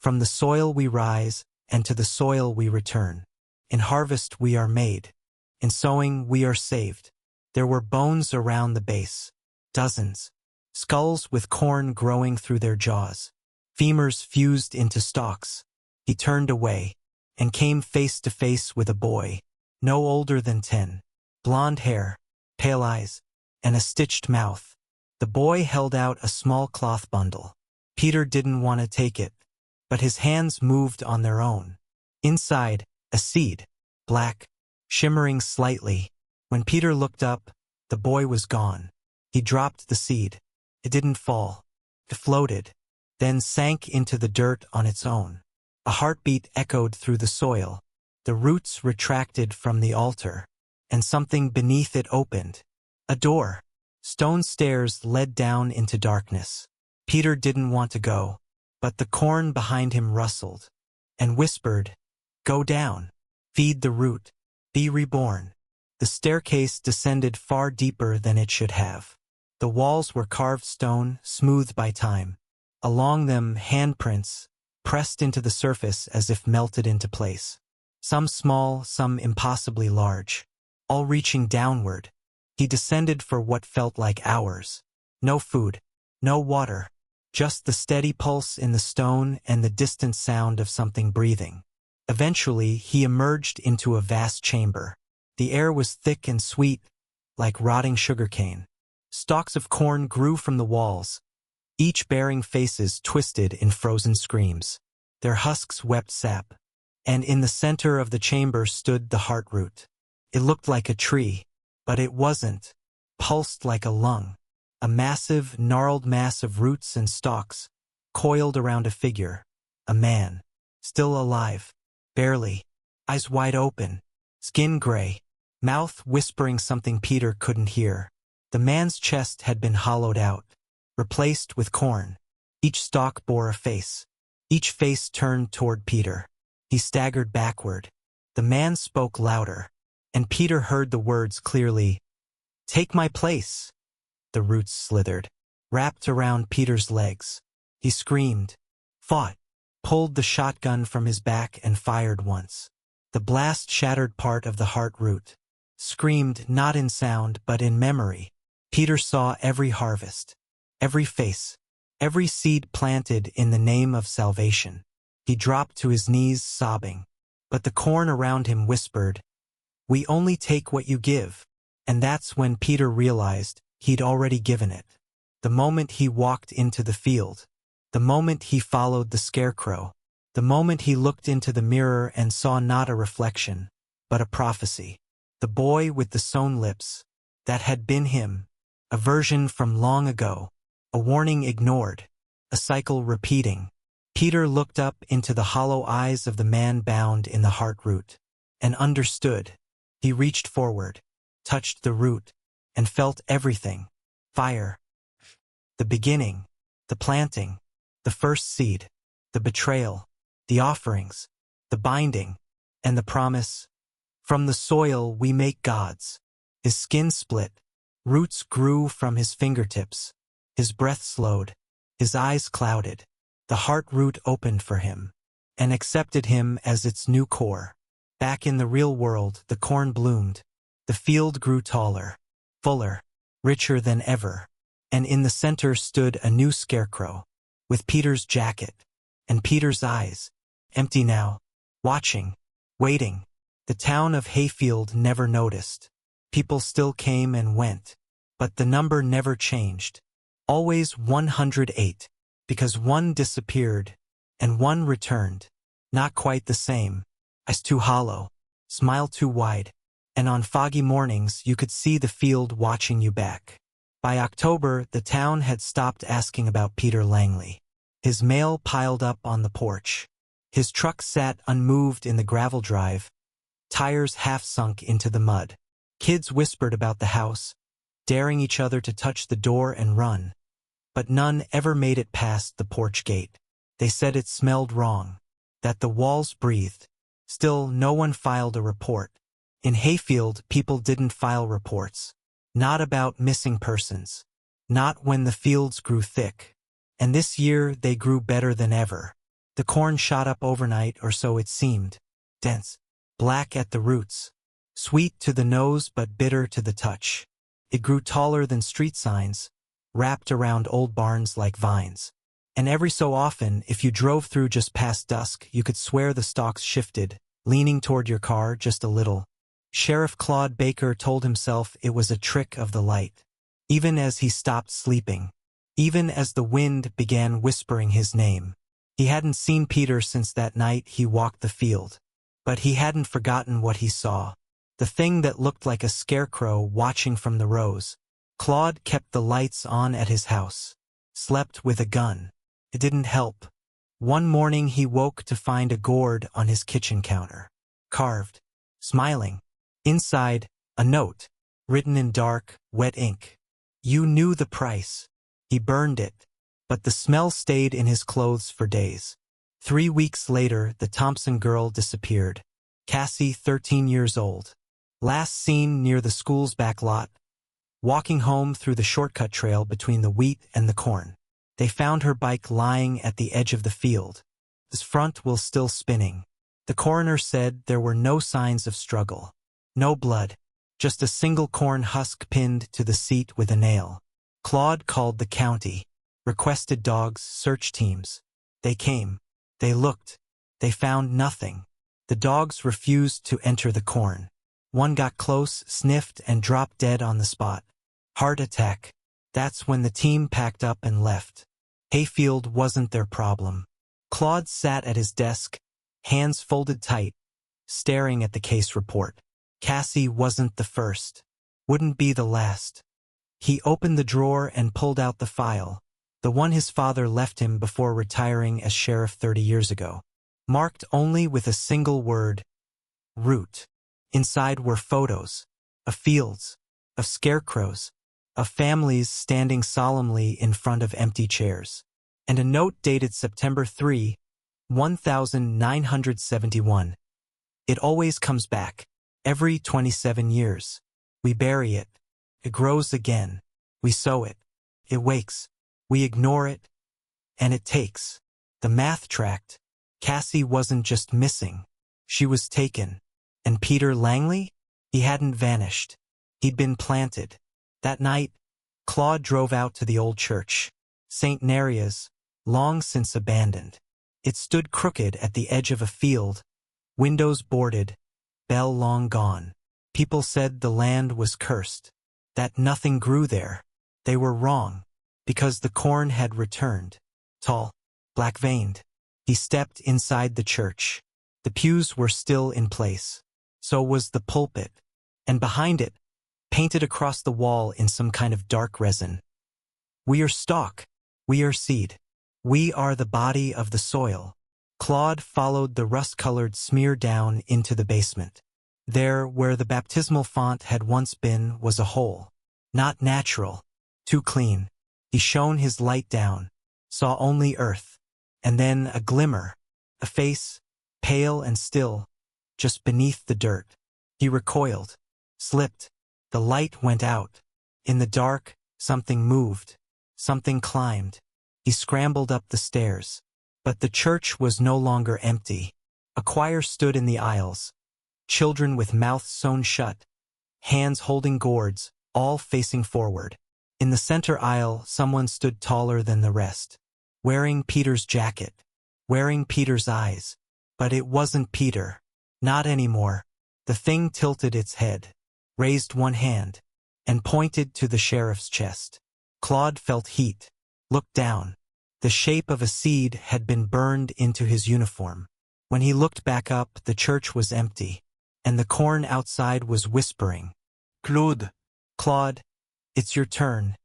From the soil we rise, and to the soil we return. In harvest we are made. In sowing we are saved. There were bones around the base. Dozens. Skulls with corn growing through their jaws. Femurs fused into stalks. He turned away, and came face to face with a boy, no older than 10. Blonde hair, pale eyes, and a stitched mouth. The boy held out a small cloth bundle. Peter didn't want to take it, but his hands moved on their own. Inside, a seed, black, shimmering slightly. When Peter looked up, the boy was gone. He dropped the seed. It didn't fall. It floated, then sank into the dirt on its own. A heartbeat echoed through the soil. The roots retracted from the altar, and something beneath it opened. A door. Stone stairs led down into darkness. Peter didn't want to go, but the corn behind him rustled and whispered, "Go down. Feed the root. Be reborn." The staircase descended far deeper than it should have. The walls were carved stone, smoothed by time. Along them, handprints, pressed into the surface as if melted into place. Some small, some impossibly large, all reaching downward. He descended for what felt like hours. No food, no water, just the steady pulse in the stone and the distant sound of something breathing. Eventually, he emerged into a vast chamber. The air was thick and sweet, like rotting sugarcane. Stalks of corn grew from the walls, each bearing faces twisted in frozen screams. Their husks wept sap, and in the center of the chamber stood the heart root. It looked like a tree, but it wasn't, pulsed like a lung. A massive, gnarled mass of roots and stalks, coiled around a figure, a man, still alive, barely, eyes wide open, skin gray, mouth whispering something Peter couldn't hear. The man's chest had been hollowed out, replaced with corn. Each stalk bore a face. Each face turned toward Peter. He staggered backward. The man spoke louder, and Peter heard the words clearly. "Take my place." The roots slithered, wrapped around Peter's legs. He screamed, fought, pulled the shotgun from his back and fired once. The blast shattered part of the heart root. Screamed not in sound but in memory. Peter saw every harvest, every face, every seed planted in the name of salvation. He dropped to his knees sobbing, but the corn around him whispered, "We only take what you give." And that's when Peter realized he'd already given it. The moment he walked into the field, the moment he followed the scarecrow, the moment he looked into the mirror and saw not a reflection, but a prophecy. The boy with the sewn lips, that had been him, a version from long ago, a warning ignored, a cycle repeating. Peter looked up into the hollow eyes of the man bound in the heart root, and understood. He reached forward, touched the root, and felt everything. Fire. The beginning, the planting, the first seed, the betrayal, the offerings, the binding, and the promise. From the soil we make gods. His skin split, roots grew from his fingertips, his breath slowed, his eyes clouded. The heart root opened for him, and accepted him as its new core. Back in the real world, the corn bloomed. The field grew taller, fuller, richer than ever. And in the center stood a new scarecrow, with Peter's jacket, and Peter's eyes, empty now, watching, waiting. The town of Hayfield never noticed. People still came and went, but the number never changed. Always 108, because one disappeared, and one returned. Not quite the same. Eyes too hollow, smile too wide, and on foggy mornings you could see the field watching you back. By October, the town had stopped asking about Peter Langley. His mail piled up on the porch. His truck sat unmoved in the gravel drive, tires half sunk into the mud. Kids whispered about the house, daring each other to touch the door and run. But none ever made it past the porch gate. They said it smelled wrong, that the walls breathed. Still, no one filed a report. In Hayfield, people didn't file reports. Not about missing persons. Not when the fields grew thick. And this year they grew better than ever. The corn shot up overnight, or so it seemed. Dense, black at the roots. Sweet to the nose but bitter to the touch. It grew taller than street signs, wrapped around old barns like vines. And every so often, if you drove through just past dusk, you could swear the stalks shifted, leaning toward your car just a little. Sheriff Claude Baker told himself it was a trick of the light. Even as he stopped sleeping, even as the wind began whispering his name. He hadn't seen Peter since that night he walked the field. But he hadn't forgotten what he saw. The thing that looked like a scarecrow watching from the rows. Claude kept the lights on at his house. Slept with a gun. It didn't help. One morning he woke to find a gourd on his kitchen counter. Carved. Smiling. Inside, a note, written in dark, wet ink. You knew the price. He burned it, but the smell stayed in his clothes for days. 3 weeks later, the Thompson girl disappeared. Cassie, 13 years old. Last seen near the school's back lot, walking home through the shortcut trail between the wheat and the corn. They found her bike lying at the edge of the field. His front wheel still spinning. The coroner said there were no signs of struggle. No blood, just a single corn husk pinned to the seat with a nail. Claude called the county, requested dogs, search teams. They came. They looked. They found nothing. The dogs refused to enter the corn. One got close, sniffed, and dropped dead on the spot. Heart attack. That's when the team packed up and left. Hayfield wasn't their problem. Claude sat at his desk, hands folded tight, staring at the case report. Cassie wasn't the first. Wouldn't be the last. He opened the drawer and pulled out the file, the one his father left him before retiring as sheriff 30 years ago. Marked only with a single word, root. Inside were photos, of fields, of scarecrows, of families standing solemnly in front of empty chairs, and a note dated September 3, 1971. It always comes back. Every 27 years. We bury it. It grows again. We sow it. It wakes. We ignore it. And it takes. The math tracked. Cassie wasn't just missing. She was taken. And Peter Langley? He hadn't vanished. He'd been planted. That night, Claude drove out to the old church, St. Nerea's, long since abandoned. It stood crooked at the edge of a field, windows boarded, bell long gone. People said the land was cursed, that nothing grew there. They were wrong, because the corn had returned. Tall, black-veined. He stepped inside the church. The pews were still in place. So was the pulpit. And behind it, painted across the wall in some kind of dark resin. We are stalk. We are seed. We are the body of the soil. Claude followed the rust-colored smear down into the basement. There, where the baptismal font had once been, was a hole. Not natural. Too clean. He shone his light down, saw only earth, and then a glimmer, a face, pale and still, just beneath the dirt. He recoiled, slipped. The light went out. In the dark, something moved, something climbed. He scrambled up the stairs. But the church was no longer empty. A choir stood in the aisles, children with mouths sewn shut, hands holding gourds, all facing forward. In the center aisle, someone stood taller than the rest, wearing Peter's jacket, wearing Peter's eyes. But it wasn't Peter. Not anymore. The thing tilted its head, raised one hand, and pointed to the sheriff's chest. Claude felt heat, looked down. The shape of a seed had been burned into his uniform. When he looked back up, the church was empty, and the corn outside was whispering, "Claude, Claude, it's your turn."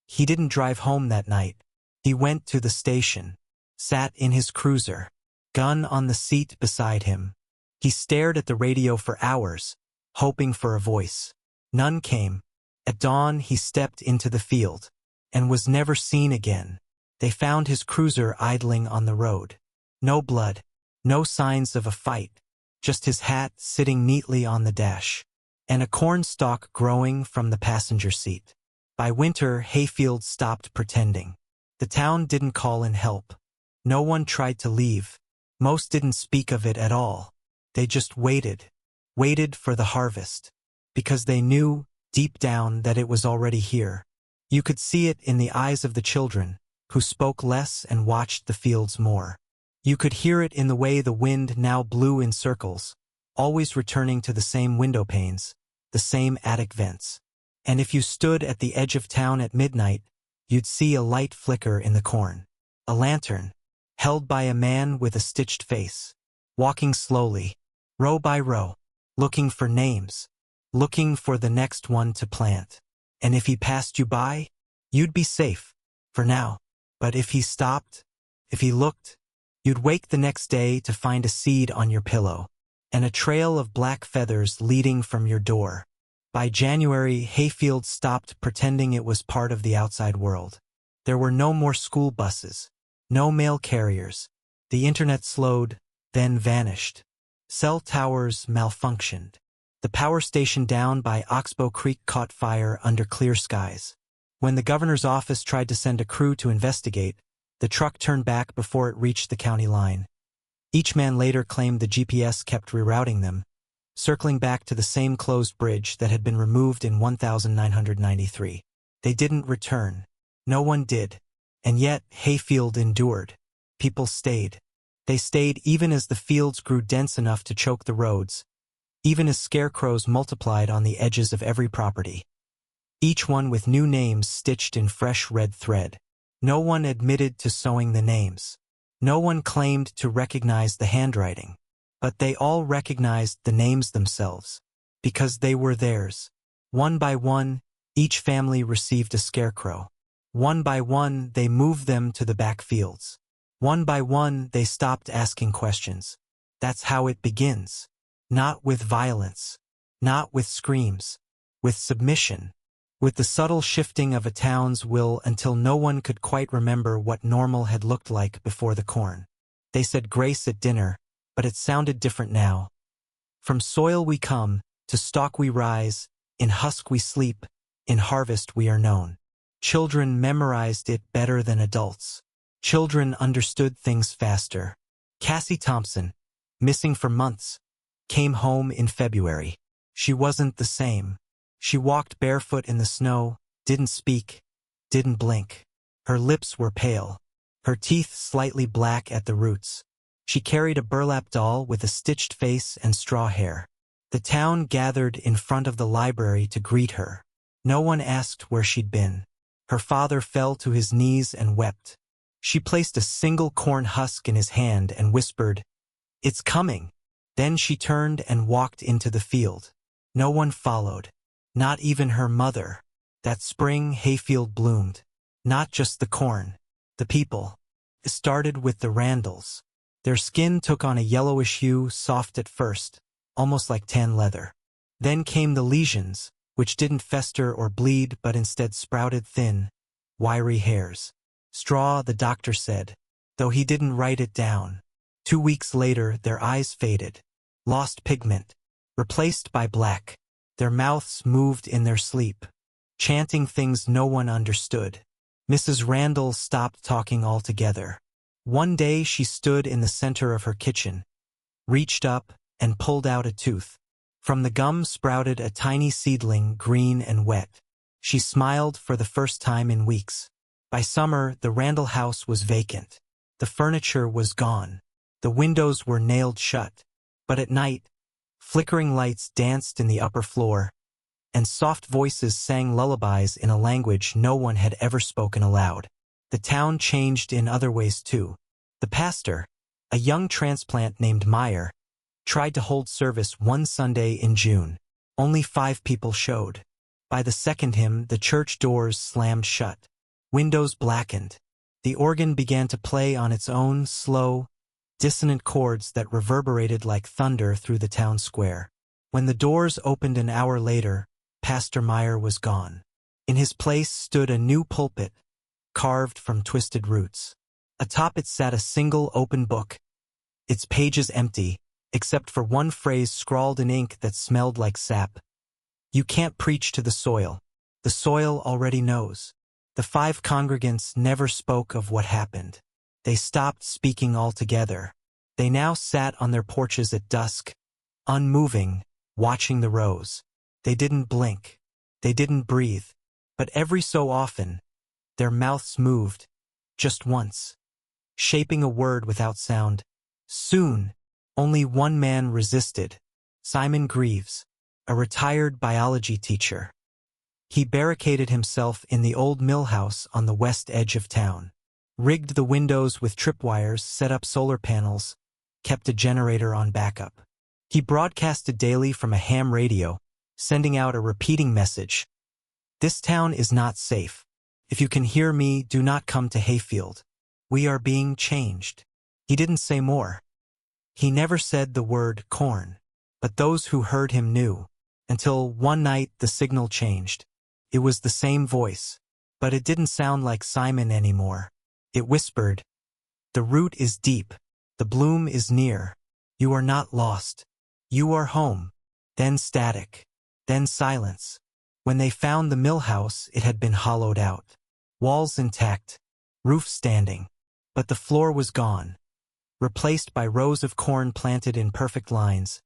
He didn't drive home that night. He went to the station, sat in his cruiser, gun on the seat beside him. He stared at the radio for hours, hoping for a voice. None came. At dawn, he stepped into the field, and was never seen again. They found his cruiser idling on the road. No blood, no signs of a fight, just his hat sitting neatly on the dash, and a corn stalk growing from the passenger seat. By winter, Hayfield stopped pretending. The town didn't call in help. No one tried to leave. Most didn't speak of it at all. They just waited for the harvest, because they knew, deep down, that it was already here. You could see it in the eyes of the children, who spoke less and watched the fields more. You could hear it in the way the wind now blew in circles, always returning to the same window panes, the same attic vents. And if you stood at the edge of town at midnight, you'd see a light flicker in the corn. A lantern, held by a man with a stitched face, walking slowly, row by row, looking for names, looking for the next one to plant. And if he passed you by, you'd be safe, for now. But if he stopped, if he looked, you'd wake the next day to find a seed on your pillow, and a trail of black feathers leading from your door. By January, Hayfield stopped pretending it was part of the outside world. There were no more school buses, no mail carriers. The internet slowed, then vanished. Cell towers malfunctioned. The power station down by Oxbow Creek caught fire under clear skies. When the governor's office tried to send a crew to investigate, the truck turned back before it reached the county line. Each man later claimed the GPS kept rerouting them, circling back to the same closed bridge that had been removed in 1993. They didn't return. No one did. And yet, Hayfield endured. People stayed. They stayed even as the fields grew dense enough to choke the roads, even as scarecrows multiplied on the edges of every property. Each one with new names stitched in fresh red thread. No one admitted to sewing the names. No one claimed to recognize the handwriting. But they all recognized the names themselves, because they were theirs. One by one, each family received a scarecrow. One by one, they moved them to the back fields. One by one, they stopped asking questions. That's how it begins. Not with violence, not with screams, with submission, with the subtle shifting of a town's will until no one could quite remember what normal had looked like before the corn. They said grace at dinner, but it sounded different now. From soil we come, to stalk we rise, in husk we sleep, in harvest we are known. Children memorized it better than adults. Children understood things faster. Cassie Thompson, missing for months, came home in February. She wasn't the same. She walked barefoot in the snow, didn't speak, didn't blink. Her lips were pale, her teeth slightly black at the roots. She carried a burlap doll with a stitched face and straw hair. The town gathered in front of the library to greet her. No one asked where she'd been. Her father fell to his knees and wept. She placed a single corn husk in his hand and whispered, "It's coming." Then she turned and walked into the field. No one followed. Not even her mother. That spring, Hayfield bloomed. Not just the corn. The people. It started with the Randalls. Their skin took on a yellowish hue, soft at first, almost like tan leather. Then came the lesions, which didn't fester or bleed but instead sprouted thin, wiry hairs. Straw, the doctor said, though he didn't write it down. 2 weeks later, their eyes faded, lost pigment, replaced by black. Their mouths moved in their sleep, chanting things no one understood. Mrs. Randall stopped talking altogether. One day she stood in the center of her kitchen, reached up, and pulled out a tooth. From the gum sprouted a tiny seedling, green and wet. She smiled for the first time in weeks. By summer, the Randall house was vacant. The furniture was gone. The windows were nailed shut. But at night, flickering lights danced in the upper floor, and soft voices sang lullabies in a language no one had ever spoken aloud. The town changed in other ways too. The pastor, a young transplant named Meyer, tried to hold service one Sunday in June. Only 5 people showed. By the second hymn, the church doors slammed shut. Windows blackened. The organ began to play on its own slow, dissonant chords that reverberated like thunder through the town square. When the doors opened an hour later, Pastor Meyer was gone. In his place stood a new pulpit, carved from twisted roots. Atop it sat a single open book, its pages empty, except for one phrase scrawled in ink that smelled like sap. You can't preach to the soil. The soil already knows. The 5 congregants never spoke of what happened. They stopped speaking altogether. They now sat on their porches at dusk, unmoving, watching the rows. They didn't blink. They didn't breathe. But every so often, their mouths moved, just once, shaping a word without sound. Soon, only one man resisted, Simon Greaves, a retired biology teacher. He barricaded himself in the old mill house on the west edge of town, rigged the windows with tripwires, set up solar panels, kept a generator on backup. He broadcasted daily from a ham radio, sending out a repeating message. This town is not safe. If you can hear me, do not come to Hayfield. We are being changed. He didn't say more. He never said the word corn, but those who heard him knew, until one night the signal changed. It was the same voice, but it didn't sound like Simon anymore. It whispered, "The root is deep. The bloom is near. You are not lost. You are home." Then static. Then silence. When they found the mill house, it had been hollowed out. Walls intact. Roof standing. But the floor was gone, replaced by rows of corn planted in perfect lines,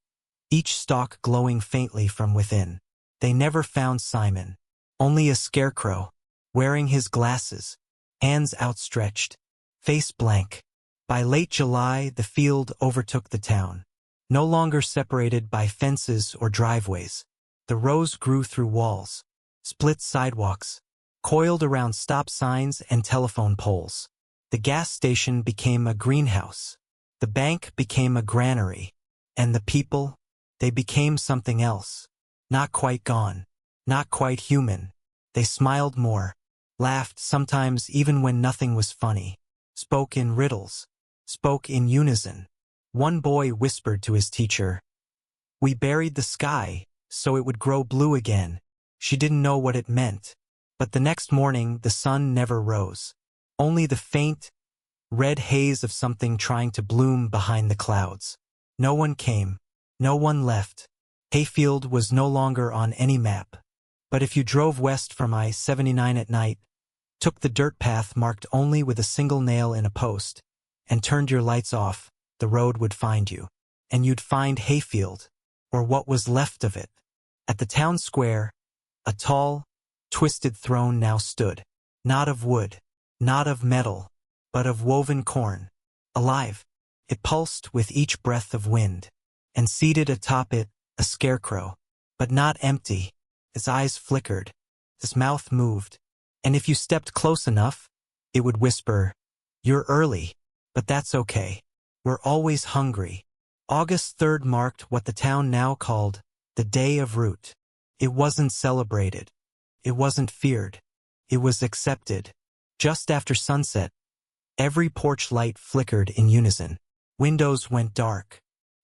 each stalk glowing faintly from within. They never found Simon. Only a scarecrow, wearing his glasses, hands outstretched, face blank. By late July, the field overtook the town. No longer separated by fences or driveways. The rows grew through walls, split sidewalks, coiled around stop signs and telephone poles. The gas station became a greenhouse. The bank became a granary. And the people, they became something else. Not quite gone. Not quite human. They smiled more, laughed sometimes even when nothing was funny, spoke in riddles, spoke in unison. One boy whispered to his teacher, "We buried the sky so it would grow blue again." She didn't know what it meant, but the next morning the sun never rose. Only the faint, red haze of something trying to bloom behind the clouds. No one came. No one left. Hayfield was no longer on any map. But if you drove west from I-79 at night, took the dirt path marked only with a single nail in a post, and turned your lights off, the road would find you. And you'd find Hayfield, or what was left of it. At the town square, a tall, twisted throne now stood, not of wood, not of metal, but of woven corn. Alive, it pulsed with each breath of wind, and seated atop it, a scarecrow, but not empty. His eyes flickered, his mouth moved, and if you stepped close enough, it would whisper, "You're early, but that's okay. We're always hungry." August 3rd marked what the town now called the Day of Root. It wasn't celebrated. It wasn't feared. It was accepted. Just after sunset, every porch light flickered in unison. Windows went dark.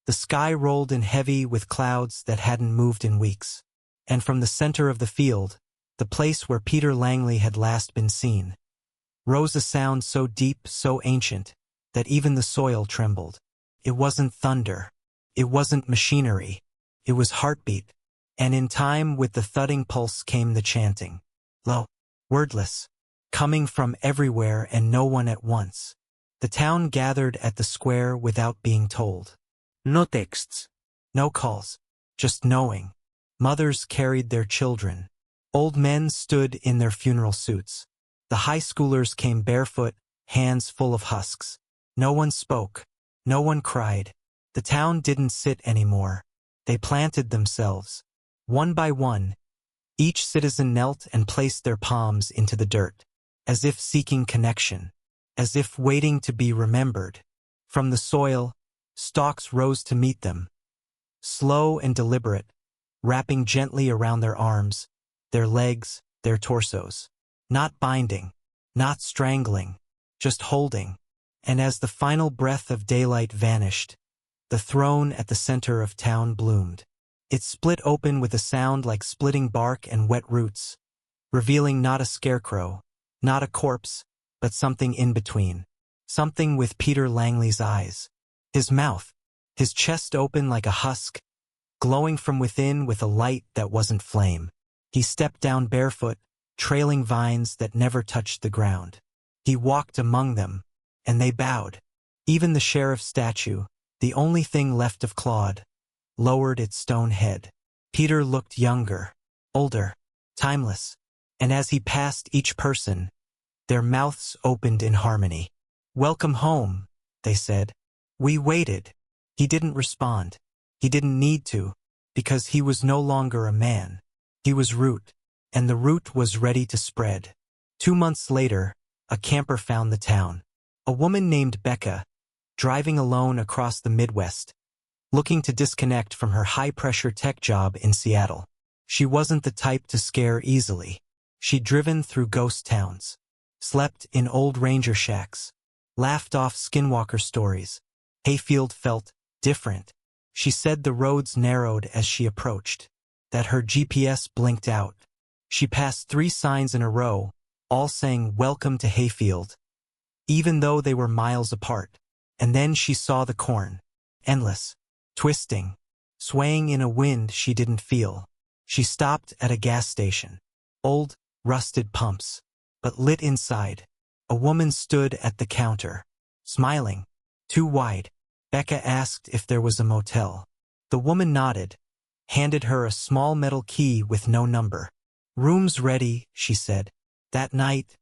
The sky rolled in heavy with clouds that hadn't moved in weeks. And from the center of the field, the place where Peter Langley had last been seen, rose a sound so deep, so ancient, that even the soil trembled. It wasn't thunder. It wasn't machinery. It was heartbeat. And in time with the thudding pulse came the chanting. Low, wordless, coming from everywhere and no one at once. The town gathered at the square without being told.
No texts.
No calls. Just knowing. Mothers carried their children. Old men stood in their funeral suits. The high schoolers came barefoot, hands full of husks. No one spoke. No one cried. The town didn't sit anymore. They planted themselves. One by one, each citizen knelt and placed their palms into the dirt, as if seeking connection, as if waiting to be remembered. From the soil, stalks rose to meet them, slow and deliberate, wrapping gently around their arms, their legs, their torsos. Not binding, not strangling, just holding. And as the final breath of daylight vanished, the throne at the center of town bloomed. It split open with a sound like splitting bark and wet roots, revealing not a scarecrow, not a corpse, but something in between. Something with Peter Langley's eyes. His mouth, his chest open like a husk, glowing from within with a light that wasn't flame. He stepped down barefoot, trailing vines that never touched the ground. He walked among them, and they bowed. Even the sheriff's statue, the only thing left of Claude, lowered its stone head. Peter looked younger, older, timeless, and as he passed each person, their mouths opened in harmony. "Welcome home," they said. "We waited." He didn't respond. He didn't need to, because he was no longer a man. He was root, and the root was ready to spread. 2 months later, a camper found the town. A woman named Becca, driving alone across the Midwest, looking to disconnect from her high-pressure tech job in Seattle. She wasn't the type to scare easily. She'd driven through ghost towns, slept in old ranger shacks, laughed off skinwalker stories. Hayfield felt different. She said the roads narrowed as she approached, that her GPS blinked out. She passed 3 signs in a row, all saying "Welcome to Hayfield," even though they were miles apart. And then she saw the corn, endless, twisting, swaying in a wind she didn't feel. She stopped at a gas station. Old, rusted pumps, but lit inside. A woman stood at the counter, smiling, too wide. Becca asked if there was a motel. The woman nodded, handed her a small metal key with no number. "Room's ready," she said. That night,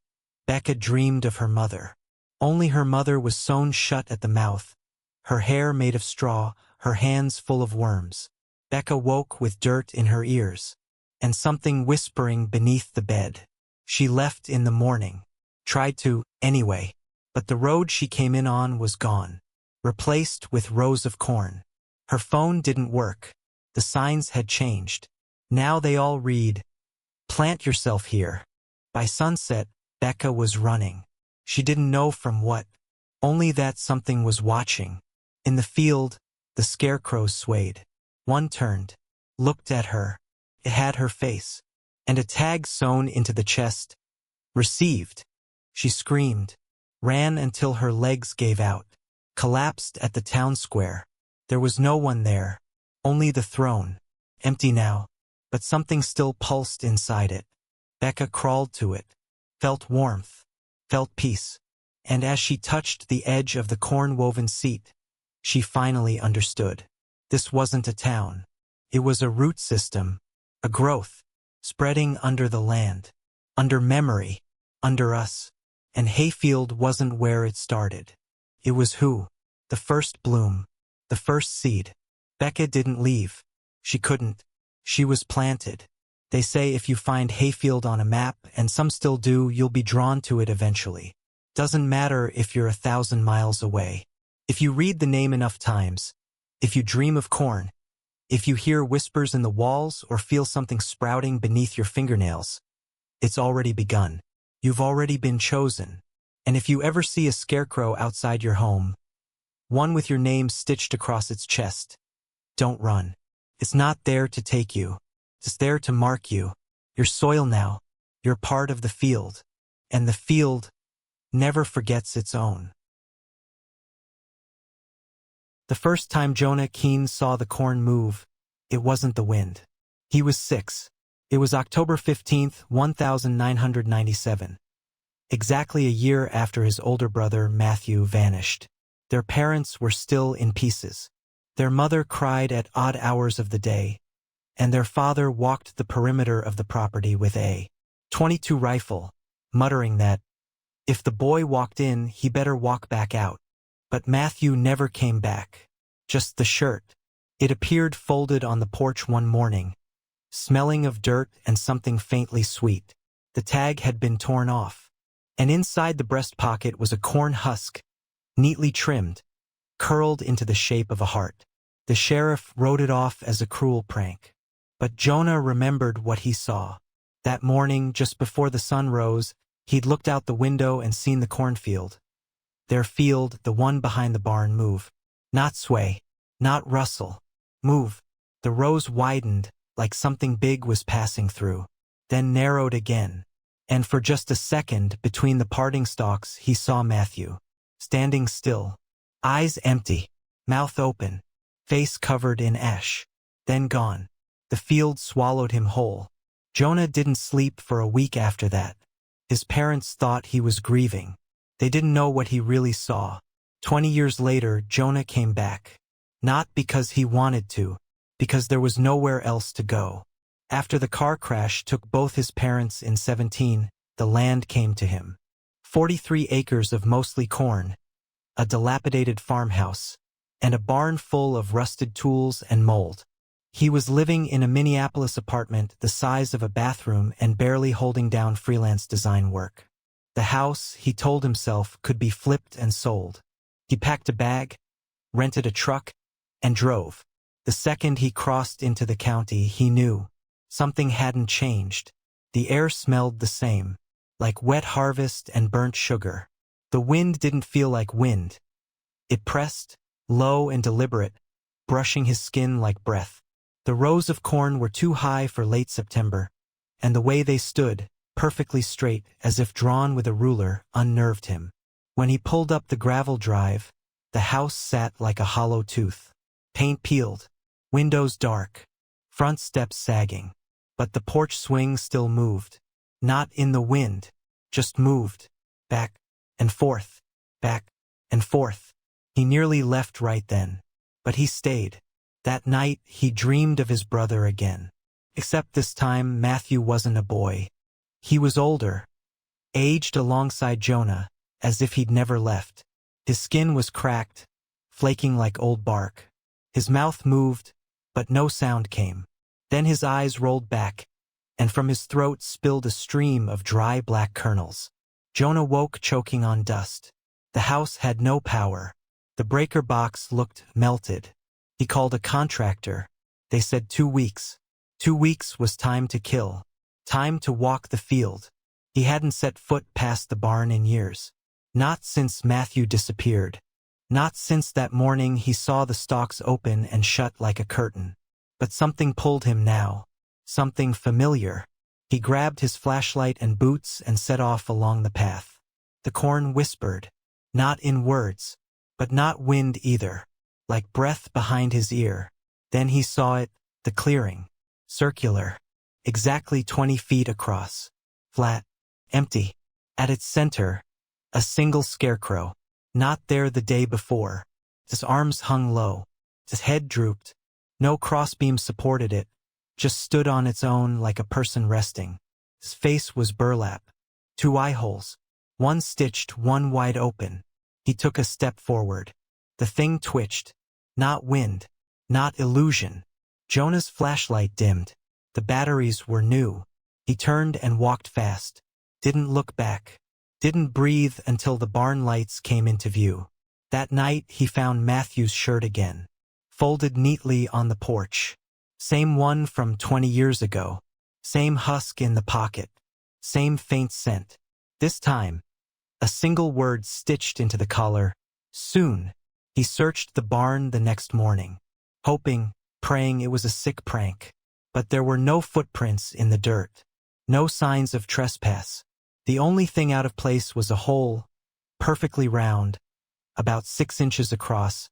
Becca dreamed of her mother. Only her mother was sewn shut at the mouth, her hair made of straw, her hands full of worms. Becca woke with dirt in her ears, and something whispering beneath the bed. She left in the morning, tried to, anyway, but the road she came in on was gone, replaced with rows of corn. Her phone didn't work. The signs had changed. Now they all read, "Plant yourself here." By sunset, Becca was running. She didn't know from what, only that something was watching. In the field, the scarecrows swayed. One turned, looked at her. It had her face, and a tag sewn into the chest. "Received." She screamed, ran until her legs gave out, collapsed at the town square. There was no one there, only the throne, empty now, but something still pulsed inside it. Becca crawled to it, felt warmth, felt peace, and as she touched the edge of the corn-woven seat, she finally understood. This wasn't a town. It was a root system, a growth, spreading under the land, under memory, under us. And Hayfield wasn't where it started. It was who? The first bloom, the first seed. Becca didn't leave. She couldn't. She was planted. They say if you find Hayfield on a map, and some still do, you'll be drawn to it eventually. Doesn't matter if you're 1,000 miles away. If you read the name enough times, if you dream of corn, if you hear whispers in the walls or feel something sprouting beneath your fingernails, it's already begun. You've already been chosen. And if you ever see a scarecrow outside your home, one with your name stitched across its chest. Don't run. It's not there to take you. It's there to mark you. You're soil now. You're part of the field. And the field never forgets its own. The first time Jonah Keene saw the corn move, it wasn't the wind. He was 6. It was October 15th, 1997. Exactly a year after his older brother Matthew vanished. Their parents were still in pieces. Their mother cried at odd hours of the day, and their father walked the perimeter of the property with a .22 rifle, muttering that, if the boy walked in, he better walk back out. But Matthew never came back. Just the shirt. It appeared folded on the porch one morning, smelling of dirt and something faintly sweet. The tag had been torn off, and inside the breast pocket was a corn husk, neatly trimmed, curled into the shape of a heart. The sheriff wrote it off as a cruel prank. But Jonah remembered what he saw. That morning, just before the sun rose, he'd looked out the window and seen the cornfield. Their field, the one behind the barn, move. Not sway, not rustle. Move. The rows widened, like something big was passing through, then narrowed again. And for just a second, between the parting stalks, he saw Matthew, standing still, eyes empty, mouth open, face covered in ash, then gone. The field swallowed him whole. Jonah didn't sleep for a week after that. His parents thought he was grieving. They didn't know what he really saw. 20 years later, Jonah came back. Not because he wanted to, because there was nowhere else to go. After the car crash took both his parents in 17, the land came to him. 43 acres of mostly corn, a dilapidated farmhouse, and a barn full of rusted tools and mold. He was living in a Minneapolis apartment the size of a bathroom and barely holding down freelance design work. The house, he told himself, could be flipped and sold. He packed a bag, rented a truck, and drove. The second he crossed into the county, he knew something hadn't changed. The air smelled the same, like wet harvest and burnt sugar. The wind didn't feel like wind. It pressed, low and deliberate, brushing his skin like breath. The rows of corn were too high for late September, and the way they stood, perfectly straight, as if drawn with a ruler, unnerved him. When he pulled up the gravel drive, the house sat like a hollow tooth. Paint peeled, windows dark, front steps sagging. But the porch swing still moved. Not in the wind, just moved. Back and forth, back and forth. He nearly left right then, but he stayed. That night, he dreamed of his brother again. Except this time, Matthew wasn't a boy. He was older, aged alongside Jonah, as if he'd never left. His skin was cracked, flaking like old bark. His mouth moved, but no sound came. Then his eyes rolled back, and from his throat spilled a stream of dry black kernels. Jonah woke choking on dust. The house had no power. The breaker box looked melted. He called a contractor. They said 2 weeks. 2 weeks was time to kill. Time to walk the field. He hadn't set foot past the barn in years. Not since Matthew disappeared. Not since that morning he saw the stalks open and shut like a curtain. But something pulled him now. Something familiar. He grabbed his flashlight and boots and set off along the path. The corn whispered. Not in words, but not wind either. Like breath behind his ear. Then he saw it, the clearing. Circular. Exactly 20 feet across. Flat. Empty. At its center, a single scarecrow. Not there the day before. His arms hung low. His head drooped. No crossbeam supported it. Just stood on its own like a person resting. His face was burlap. 2 eye holes. One stitched, one wide open. He took a step forward. The thing twitched. Not wind. Not illusion. Jonah's flashlight dimmed. The batteries were new. He turned and walked fast. Didn't look back. Didn't breathe until the barn lights came into view. That night he found Matthew's shirt again. Folded neatly on the porch. Same one from 20 years ago. Same husk in the pocket. Same faint scent. This time, a single word stitched into the collar. Soon. He searched the barn the next morning, hoping, praying it was a sick prank. But there were no footprints in the dirt. No signs of trespass. The only thing out of place was a hole, perfectly round, about 6 inches across,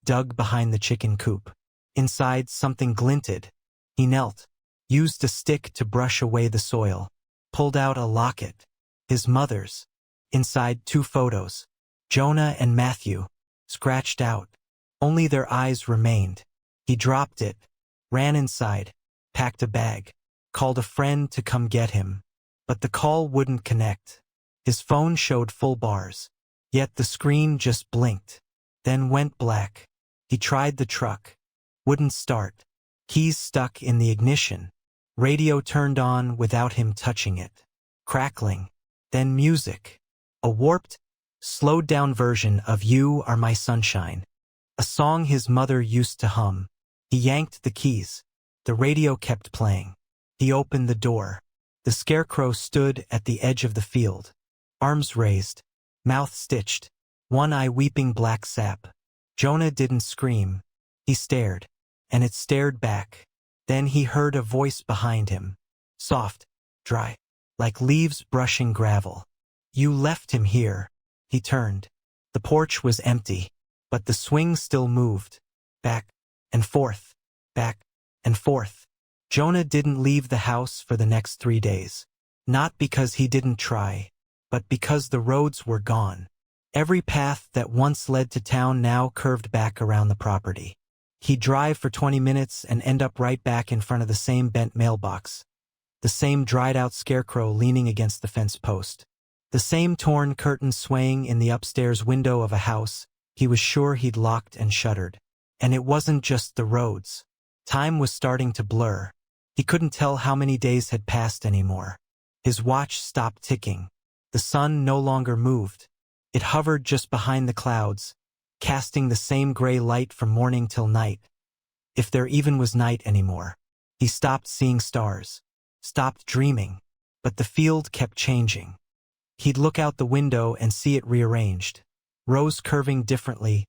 dug behind the chicken coop. Inside, something glinted. He knelt, used a stick to brush away the soil, pulled out a locket, his mother's. Inside, 2 photos, Jonah and Matthew, scratched out. Only their eyes remained. He dropped it, ran inside, packed a bag, called a friend to come get him. But the call wouldn't connect. His phone showed full bars, yet the screen just blinked, then went black. He tried the truck. Wouldn't start. Keys stuck in the ignition. Radio turned on without him touching it. Crackling. Then music. A warped, slowed-down version of You Are My Sunshine. A song his mother used to hum. He yanked the keys. The radio kept playing. He opened the door. The scarecrow stood at the edge of the field. Arms raised. Mouth stitched. One eye weeping black sap. Jonah didn't scream. He stared. And it stared back. Then he heard a voice behind him. Soft, dry, like leaves brushing gravel. You left him here. He turned. The porch was empty, but the swing still moved. Back and forth, back and forth. Jonah didn't leave the house for the next 3 days. Not because he didn't try, but because the roads were gone. Every path that once led to town now curved back around the property. He'd drive for 20 minutes and end up right back in front of the same bent mailbox. The same dried-out scarecrow leaning against the fence post. The same torn curtain swaying in the upstairs window of a house he was sure he'd locked and shuttered. And it wasn't just the roads. Time was starting to blur. He couldn't tell how many days had passed anymore. His watch stopped ticking. The sun no longer moved. It hovered just behind the clouds, casting the same gray light from morning till night. If there even was night anymore. He stopped seeing stars, stopped dreaming, but the field kept changing. He'd look out the window and see it rearranged, rows curving differently,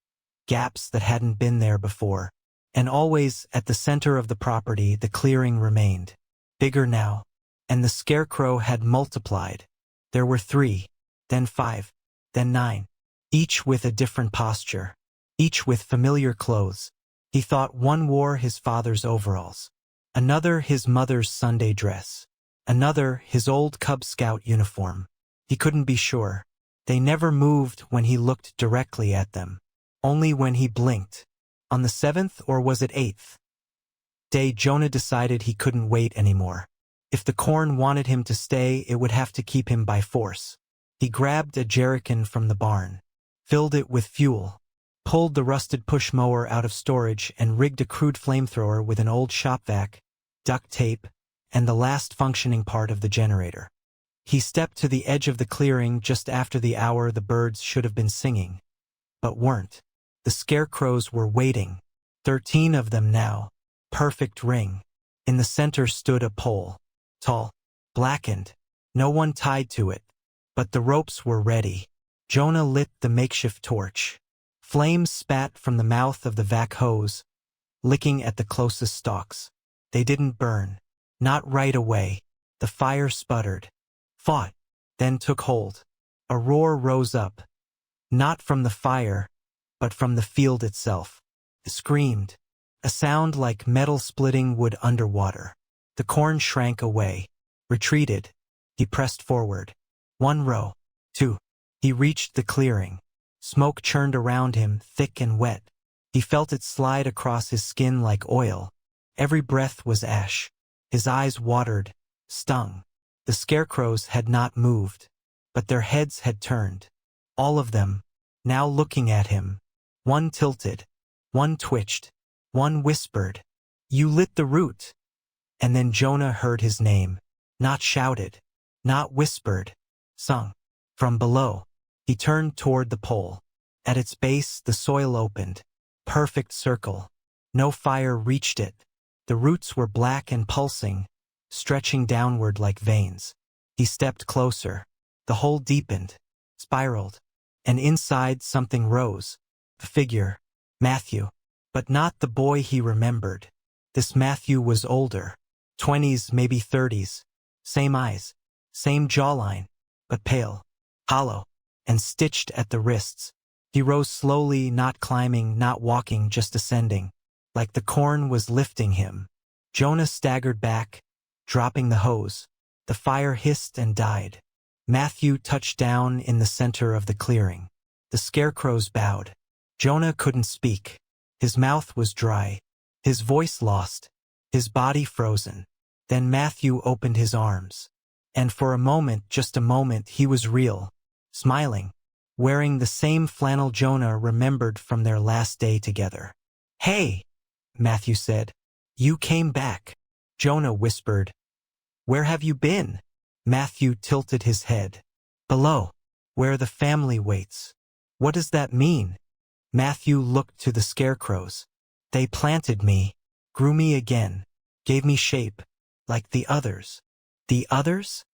gaps that hadn't been there before. And always, at the center of the property, the clearing remained. Bigger now. And the scarecrow had multiplied. There were 3, then 5, then 9. Each with a different posture. Each with familiar clothes. He thought one wore his father's overalls. Another his mother's Sunday dress. Another his old Cub Scout uniform. He couldn't be sure. They never moved when he looked directly at them. Only when he blinked. On the 7th, or was it 8th? Day, Jonah decided he couldn't wait anymore. If the corn wanted him to stay, it would have to keep him by force. He grabbed a jerrycan from the barn, filled it with fuel, pulled the rusted push mower out of storage and rigged a crude flamethrower with an old shop vac, duct tape, and the last functioning part of the generator. He stepped to the edge of the clearing just after the hour the birds should have been singing, but weren't. The scarecrows were waiting, 13 of them now, perfect ring. In the center stood a pole, tall, blackened, no one tied to it, but the ropes were ready. Jonah lit the makeshift torch. Flames spat from the mouth of the vac hose, licking at the closest stalks. They didn't burn, not right away. The fire sputtered, fought, then took hold. A roar rose up, not from the fire, but from the field itself. It screamed, a sound like metal splitting wood underwater. The corn shrank away, retreated. He pressed forward. 1 row, 2. He reached the clearing. Smoke churned around him, thick and wet. He felt it slide across his skin like oil. Every breath was ash. His eyes watered, stung. The scarecrows had not moved, but their heads had turned. All of them, now looking at him. One tilted, one twitched, one whispered, "You lit the root." And then Jonah heard his name, not shouted, not whispered, sung. From below, he turned toward the pole. At its base, the soil opened. Perfect circle. No fire reached it. The roots were black and pulsing, stretching downward like veins. He stepped closer. The hole deepened, spiraled, and inside something rose. The figure. Matthew. But not the boy he remembered. This Matthew was older. 20s, maybe 30s. Same eyes. Same jawline. But pale. Hollow. And stitched at the wrists. He rose slowly, not climbing, not walking, just ascending. Like the corn was lifting him. Jonah staggered back, dropping the hose. The fire hissed and died. Matthew touched down in the center of the clearing. The scarecrows bowed. Jonah couldn't speak. His mouth was dry. His voice lost. His body frozen. Then Matthew opened his arms. And for a moment, just a moment, he was real. Smiling. Wearing the same flannel Jonah remembered from their last day together. "Hey," Matthew said. "You came back." Jonah whispered. "Where have you been?" Matthew tilted his head. "Below, where the family waits." "What does that mean?" Matthew looked to the scarecrows. "They planted me, grew me again, gave me shape, like the others." "The others?"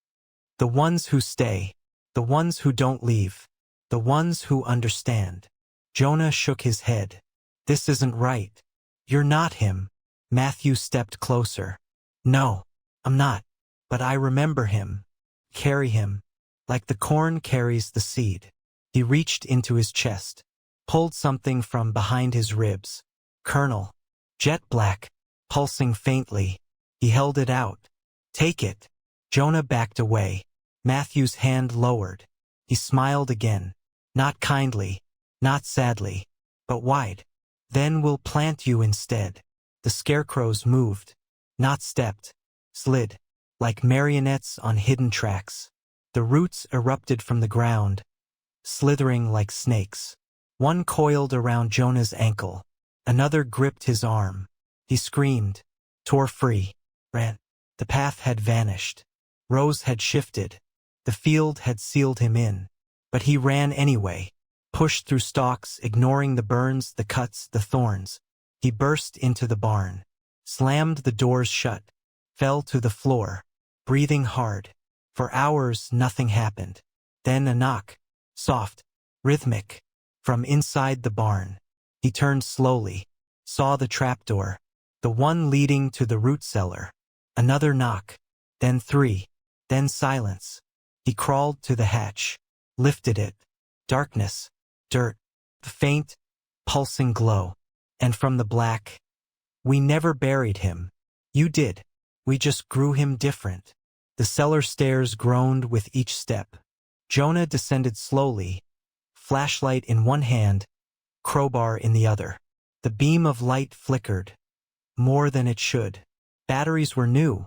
"The ones who stay, the ones who don't leave, the ones who understand." Jonah shook his head. "This isn't right. You're not him." Matthew stepped closer. "No, I'm not. But I remember him. Carry him. Like the corn carries the seed." He reached into his chest. Pulled something from behind his ribs. Kernel. Jet black. Pulsing faintly. He held it out. "Take it." Jonah backed away. Matthew's hand lowered. He smiled again. Not kindly. Not sadly. But wide. "Then we'll plant you instead." The scarecrows moved. Not stepped. Slid. Like marionettes on hidden tracks. The roots erupted from the ground, slithering like snakes. One coiled around Jonah's ankle. Another gripped his arm. He screamed, tore free, ran. The path had vanished. Rows had shifted. The field had sealed him in. But he ran anyway, pushed through stalks, ignoring the burns, the cuts, the thorns. He burst into the barn, slammed the doors shut, fell to the floor, breathing hard. For hours nothing happened. Then a knock, soft, rhythmic, from inside the barn. He turned slowly, saw the trapdoor, the one leading to the root cellar. Another knock, then three, then silence. He crawled to the hatch, lifted it. Darkness, dirt, the faint, pulsing glow. And from the black, "We never buried him. You did. We just grew him different." The cellar stairs groaned with each step. Jonah descended slowly, flashlight in one hand, crowbar in the other. The beam of light flickered, more than it should. Batteries were new,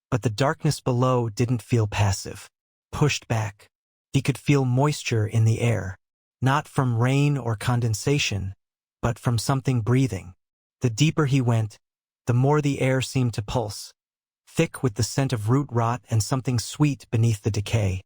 but the darkness below didn't feel passive. Pushed back. He could feel moisture in the air, not from rain or condensation, but from something breathing. The deeper he went, the more the air seemed to pulse, thick with the scent of root rot and something sweet beneath the decay.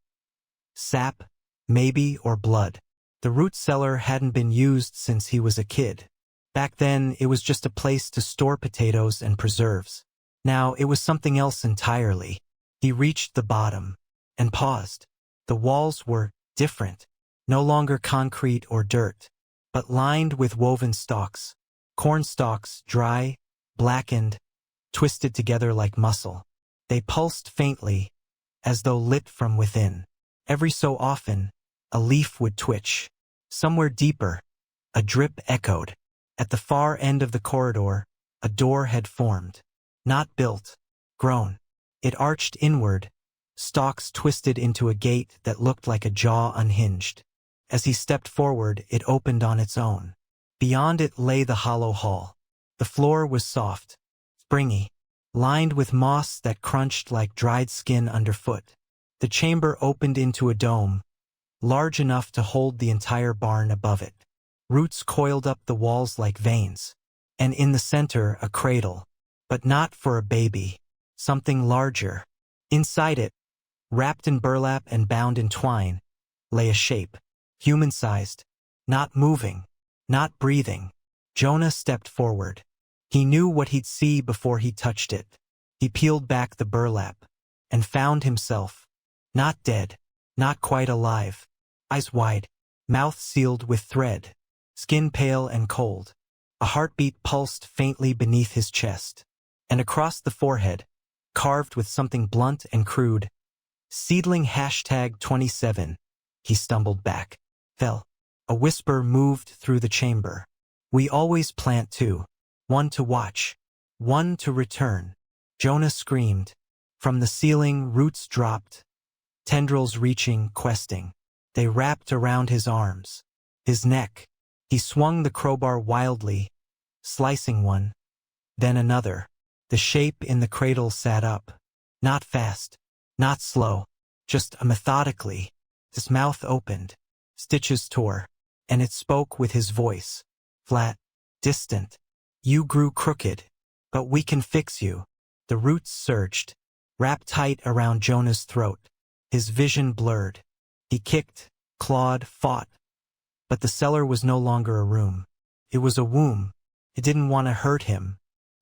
Sap, maybe, or blood. The root cellar hadn't been used since he was a kid. Back then, it was just a place to store potatoes and preserves. Now, it was something else entirely. He reached the bottom and paused. The walls were different, no longer concrete or dirt, but lined with woven stalks. Corn stalks, dry, blackened, twisted together like muscle. They pulsed faintly, as though lit from within. Every so often, a leaf would twitch. Somewhere deeper, a drip echoed. At the far end of the corridor, a door had formed. Not built, grown. It arched inward, stalks twisted into a gate that looked like a jaw unhinged. As he stepped forward, it opened on its own. Beyond it lay the hollow hall. The floor was soft, springy, lined with moss that crunched like dried skin underfoot. The chamber opened into a dome, large enough to hold the entire barn above it. Roots coiled up the walls like veins. And in the center, a cradle. But not for a baby. Something larger. Inside it, wrapped in burlap and bound in twine, lay a shape. Human-sized. Not moving. Not breathing. Jonah stepped forward. He knew what he'd see before he touched it. He peeled back the burlap and found himself, not dead, not quite alive, eyes wide, mouth sealed with thread. skin pale and cold. A heartbeat pulsed faintly beneath his chest. And across the forehead, carved with something blunt and crude, seedling #27. He stumbled back. Fell. A whisper moved through the chamber. We always plant two. One to watch. One to return. Jonah screamed. From the ceiling, roots dropped. Tendrils reaching, questing. They wrapped around his arms. His neck. He swung the crowbar wildly, slicing one. Then another. The shape in the cradle sat up. Not fast. Not slow. Just methodically. His mouth opened. Stitches tore. And it spoke with his voice. Flat. Distant. You grew crooked. But we can fix you. The roots surged. Wrapped tight around Jonah's throat. His vision blurred. He kicked, clawed, fought. But the cellar was no longer a room. It was a womb. It didn't want to hurt him.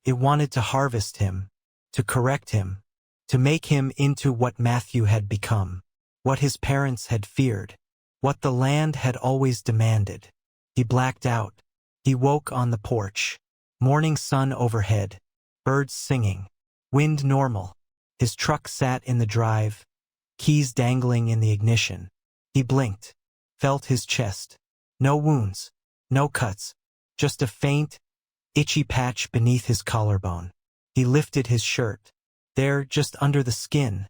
It wanted to harvest him. To correct him. To make him into what Matthew had become. What his parents had feared. What the land had always demanded. He blacked out. He woke on the porch. Morning sun overhead. Birds singing. Wind normal. His truck sat in the drive. Keys dangling in the ignition. He blinked. Felt his chest. No wounds. No cuts. Just a faint, itchy patch beneath his collarbone. He lifted his shirt. There, just under the skin.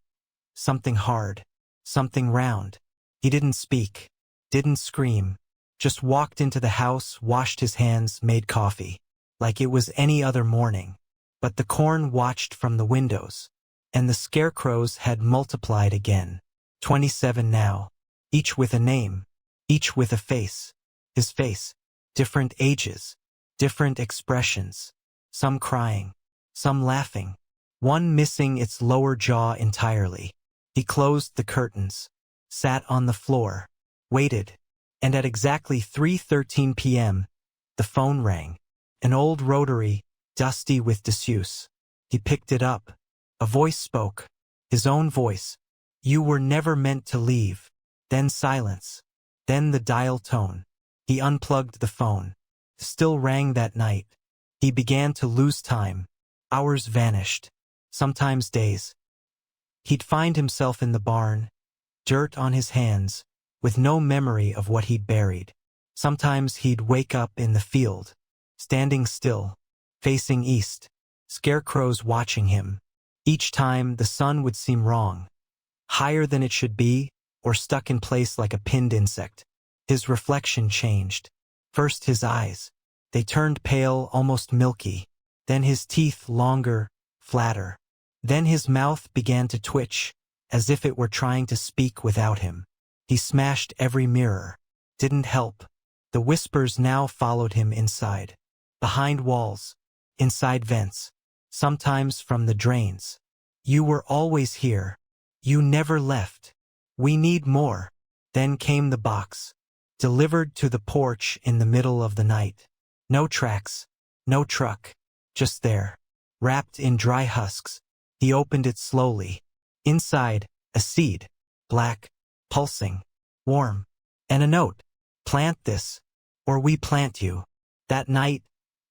Something hard. Something round. He didn't speak. Didn't scream. Just walked into the house, washed his hands, made coffee. Like it was any other morning. But the corn watched from the windows. And the scarecrows had multiplied again. 27 now. Each with a name. Each with a face. His face. Different ages. Different expressions. Some crying. Some laughing. One missing its lower jaw entirely. He closed the curtains. Sat on the floor. Waited. And at exactly 3:13 p.m., the phone rang. An old rotary, dusty with disuse. He picked it up. A voice spoke. His own voice. You were never meant to leave. Then silence. Then the dial tone. He unplugged the phone. Still rang that night. He began to lose time. Hours vanished. Sometimes days. He'd find himself in the barn. Dirt on his hands. With no memory of what he'd buried. Sometimes he'd wake up in the field. Standing still. Facing east. Scarecrows watching him. Each time the sun would seem wrong. Higher than it should be, or stuck in place like a pinned insect. His reflection changed. First his eyes. They turned pale, almost milky. Then his teeth longer, flatter. Then his mouth began to twitch, as if it were trying to speak without him. He smashed every mirror. Didn't help. The whispers now followed him inside. Behind walls. Inside vents. Sometimes from the drains. You were always here. You never left. We need more. Then came the box. Delivered to the porch in the middle of the night. No tracks. No truck. Just there. Wrapped in dry husks. He opened it slowly. Inside, a seed. Black. Pulsing. Warm. And a note. Plant this. Or we plant you. That night,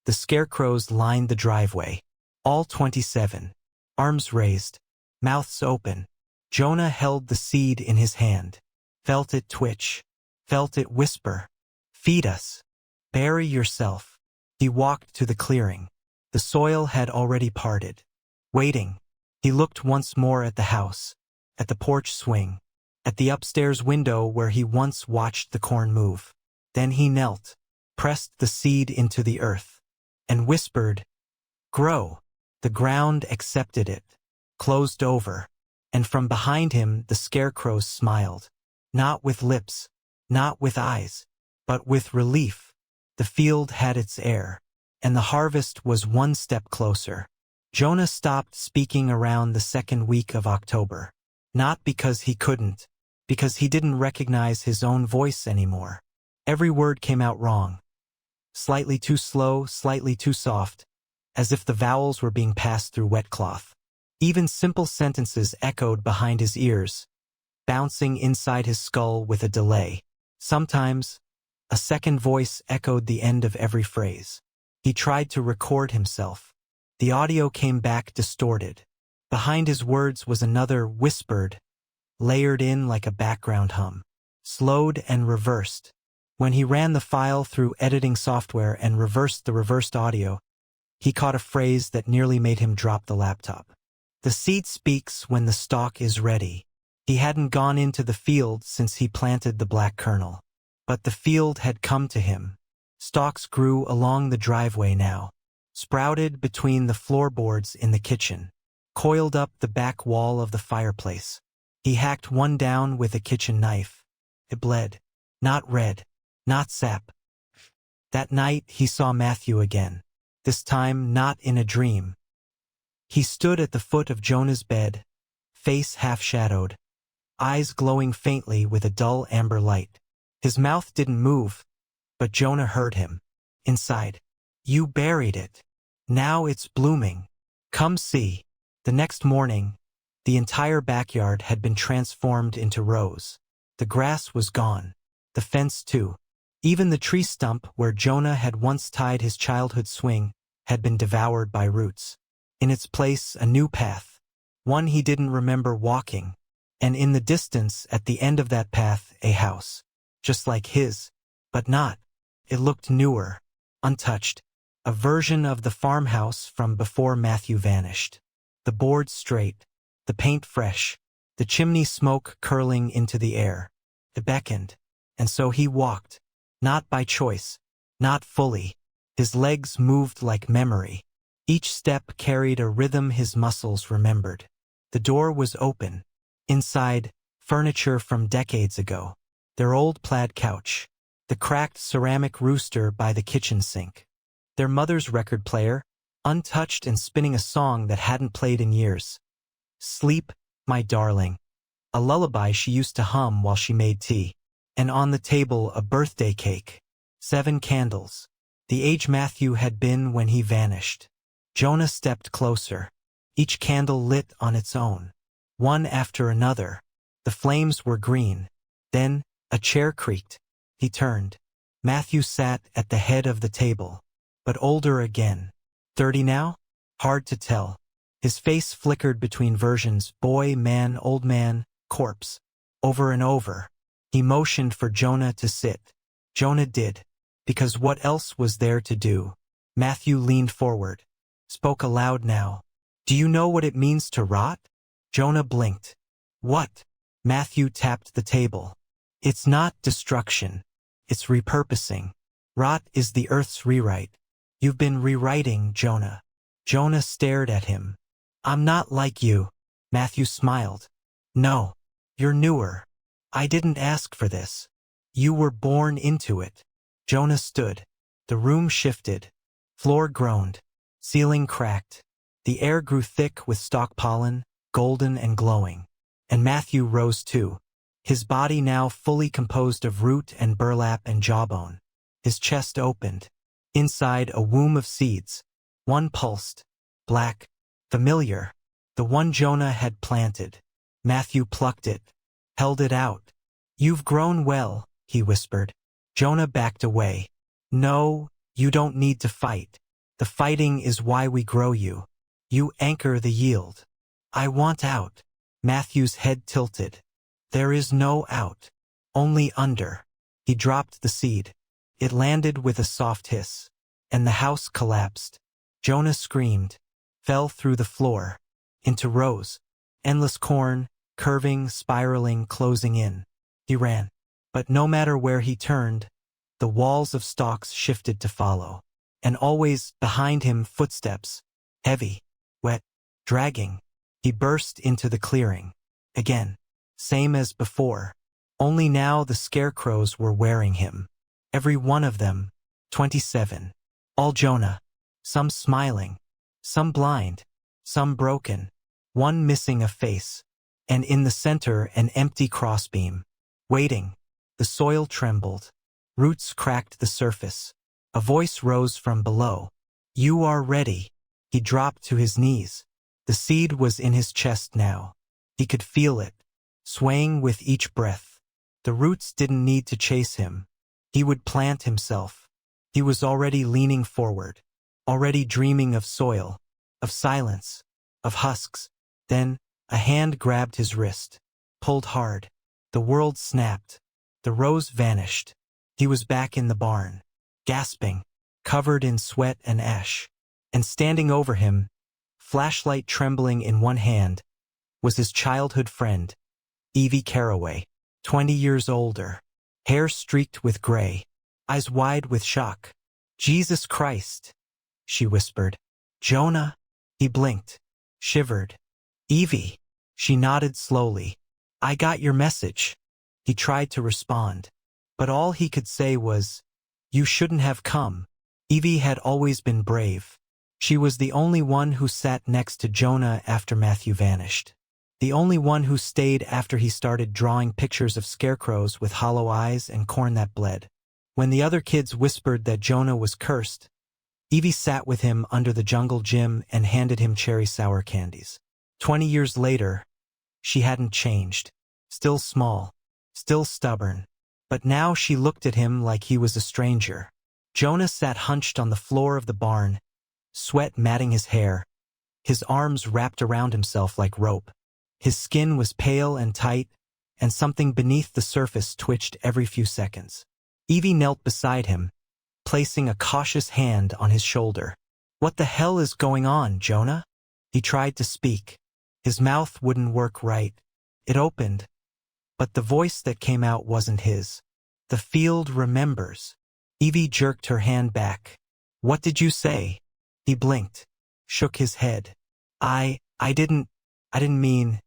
the scarecrows lined the driveway. All 27. Arms raised. Mouths open. Jonah held the seed in his hand. Felt it twitch. Felt it whisper. Feed us. Bury yourself. He walked to the clearing. The soil had already parted. Waiting. He looked once more at the house. At the porch swing. At the upstairs window where he once watched the corn move. Then he knelt. Pressed the seed into the earth. And whispered. Grow. The ground accepted it. Closed over. And from behind him the scarecrows smiled. Not with lips. Not with eyes. But with relief. The field had its air. And the harvest was one step closer. Jonah stopped speaking around the second week of October. Not because he couldn't. Because he didn't recognize his own voice anymore. Every word came out wrong. Slightly too slow, slightly too soft. As if the vowels were being passed through wet cloth. Even simple sentences echoed behind his ears, bouncing inside his skull with a delay. Sometimes, A second voice echoed the end of every phrase. He tried to record himself. The audio came back distorted. Behind his words was another whispered, layered in like a background hum, slowed and reversed. When he ran the file through editing software and reversed the reversed audio, he caught a phrase that nearly made him drop the laptop. The seed speaks when the stalk is ready. He hadn't gone into the field since he planted the black kernel. But the field had come to him. Stalks grew along the driveway now, sprouted between the floorboards in the kitchen, coiled up the back wall of the fireplace. He hacked one down with a kitchen knife. It bled. Not red. Not sap. That night he saw Matthew again. This time not in a dream. He stood at the foot of Jonah's bed, face half-shadowed, eyes glowing faintly with a dull amber light. His mouth didn't move, but Jonah heard him. Inside. You buried it. Now it's blooming. Come see. The next morning, the entire backyard had been transformed into rows. The grass was gone. The fence too. Even the tree stump where Jonah had once tied his childhood swing had been devoured by roots. In its place, a new path. One he didn't remember walking. And in the distance, at the end of that path, a house. Just like his. But not. It looked newer. Untouched. A version of the farmhouse from before Matthew vanished. The boards straight. The paint fresh. The chimney smoke curling into the air. It beckoned. And so he walked. Not by choice. Not fully. His legs moved like memory. Each step carried a rhythm his muscles remembered. The door was open. Inside, furniture from decades ago. Their old plaid couch. The cracked ceramic rooster by the kitchen sink. Their mother's record player, untouched and spinning a song that hadn't played in years. Sleep, my darling. A lullaby she used to hum while she made tea. And on the table a birthday cake. 7 candles. The age Matthew had been when he vanished. Jonah stepped closer. Each candle lit on its own. One after another. The flames were green. Then, a chair creaked. He turned. Matthew sat at the head of the table. But older again. 30 now? Hard to tell. His face flickered between versions, boy, man, old man, corpse. Over and over. He motioned for Jonah to sit. Jonah did. Because what else was there to do? Matthew leaned forward. Spoke aloud now. Do you know what it means to rot? Jonah blinked. What? Matthew tapped the table. It's not destruction. It's repurposing. Rot is the earth's rewrite. You've been rewriting, Jonah. Jonah stared at him. I'm not like you. Matthew smiled. No. You're newer. I didn't ask for this. You were born into it. Jonah stood. The room shifted. Floor groaned. Ceiling cracked. The air grew thick with stalk pollen, golden and glowing. And Matthew rose too. His body now fully composed of root and burlap and jawbone. His chest opened. Inside a womb of seeds. One pulsed. Black. Familiar. The one Jonah had planted. Matthew plucked it. Held it out. You've grown well, he whispered. Jonah backed away. No, you don't need to fight. The fighting is why we grow you. You anchor the yield. I want out. Matthew's head tilted. There is no out. Only under. He dropped the seed. It landed with a soft hiss. And the house collapsed. Jonah screamed. Fell through the floor. Into rows. Endless corn, curving, spiraling, closing in. He ran. But no matter where he turned, the walls of stalks shifted to follow. And always, behind him, footsteps. Heavy. Wet. Dragging. He burst into the clearing. Again. Same as before. Only now the scarecrows were wearing him. Every one of them. 27. All Jonah. Some smiling. Some blind. Some broken. One missing a face. And in the center an empty crossbeam. Waiting. The soil trembled. Roots cracked the surface. A voice rose from below. You are ready. He dropped to his knees. The seed was in his chest now. He could feel it, swaying with each breath. The roots didn't need to chase him. He would plant himself. He was already leaning forward, already dreaming of soil, of silence, of husks. Then a hand grabbed his wrist, pulled hard. The world snapped. The rose vanished. He was back in the barn, gasping, covered in sweat and ash. And standing over him, flashlight trembling in one hand, was his childhood friend, Evie Carraway, 20 years older, hair streaked with gray, eyes wide with shock. "Jesus Christ," she whispered. "Jonah?" He blinked, shivered. "Evie." She nodded slowly. "I got your message." He tried to respond, but all he could say was, "You shouldn't have come." Evie had always been brave. She was the only one who sat next to Jonah after Matthew vanished. The only one who stayed after he started drawing pictures of scarecrows with hollow eyes and corn that bled. When the other kids whispered that Jonah was cursed, Evie sat with him under the jungle gym and handed him cherry sour candies. 20 years later, she hadn't changed. Still small, still stubborn. But now she looked at him like he was a stranger. Jonah sat hunched on the floor of the barn, sweat matting his hair, his arms wrapped around himself like rope. His skin was pale and tight, and something beneath the surface twitched every few seconds. Evie knelt beside him, placing a cautious hand on his shoulder. "What the hell is going on, Jonah?" He tried to speak. His mouth wouldn't work right. It opened, but the voice that came out wasn't his. "The field remembers." Evie jerked her hand back. "What did you say?" He blinked, shook his head. I didn't mean."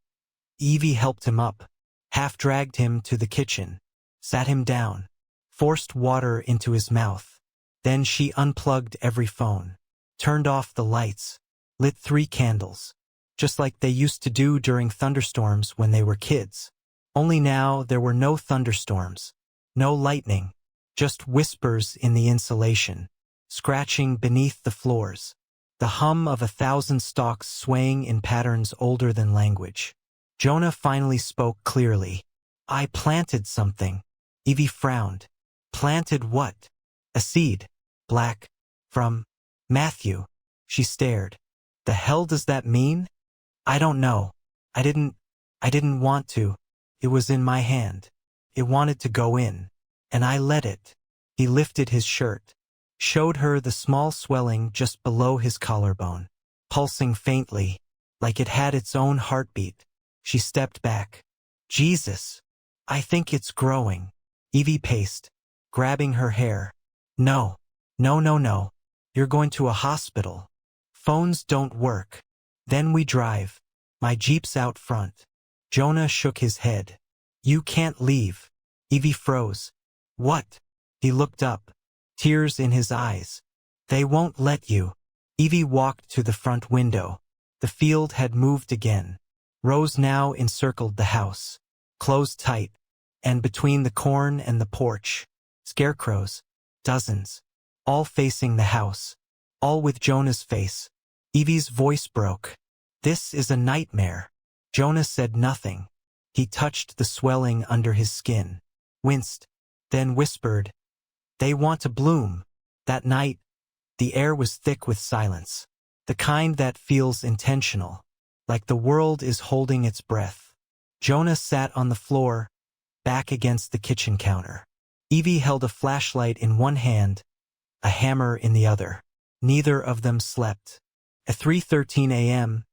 Evie helped him up, half-dragged him to the kitchen, sat him down, forced water into his mouth. Then she unplugged every phone, turned off the lights, lit 3 candles, just like they used to do during thunderstorms when they were kids. Only now there were no thunderstorms, no lightning, just whispers in the insulation, scratching beneath the floors, the hum of 1,000 stalks swaying in patterns older than language. Jonah finally spoke clearly. "I planted something." Evie frowned. "Planted what?" "A seed. Black. From Matthew." She stared. "The hell does that mean?" "I don't know. I didn't want to. It was in my hand. It wanted to go in. And I let it." He lifted his shirt, showed her the small swelling just below his collarbone, pulsing faintly, like it had its own heartbeat. She stepped back. "Jesus, I think it's growing." Evie paced, grabbing her hair. No. You're going to a hospital. Phones don't work. Then we drive. My Jeep's out front." Jonah shook his head. "You can't leave." Evie froze. "What?" He looked up, tears in his eyes. "They won't let you." Evie walked to the front window. The field had moved again. Rows now encircled the house, closed tight, and between the corn and the porch, scarecrows, dozens, all facing the house, all with Jonah's face. Evie's voice broke. "This is a nightmare." Jonah said nothing. He touched the swelling under his skin, winced, then whispered, "They want to bloom." That night, the air was thick with silence, the kind that feels intentional, like the world is holding its breath. Jonah sat on the floor, back against the kitchen counter. Evie held a flashlight in one hand, a hammer in the other. Neither of them slept. At 3:13 a.m.,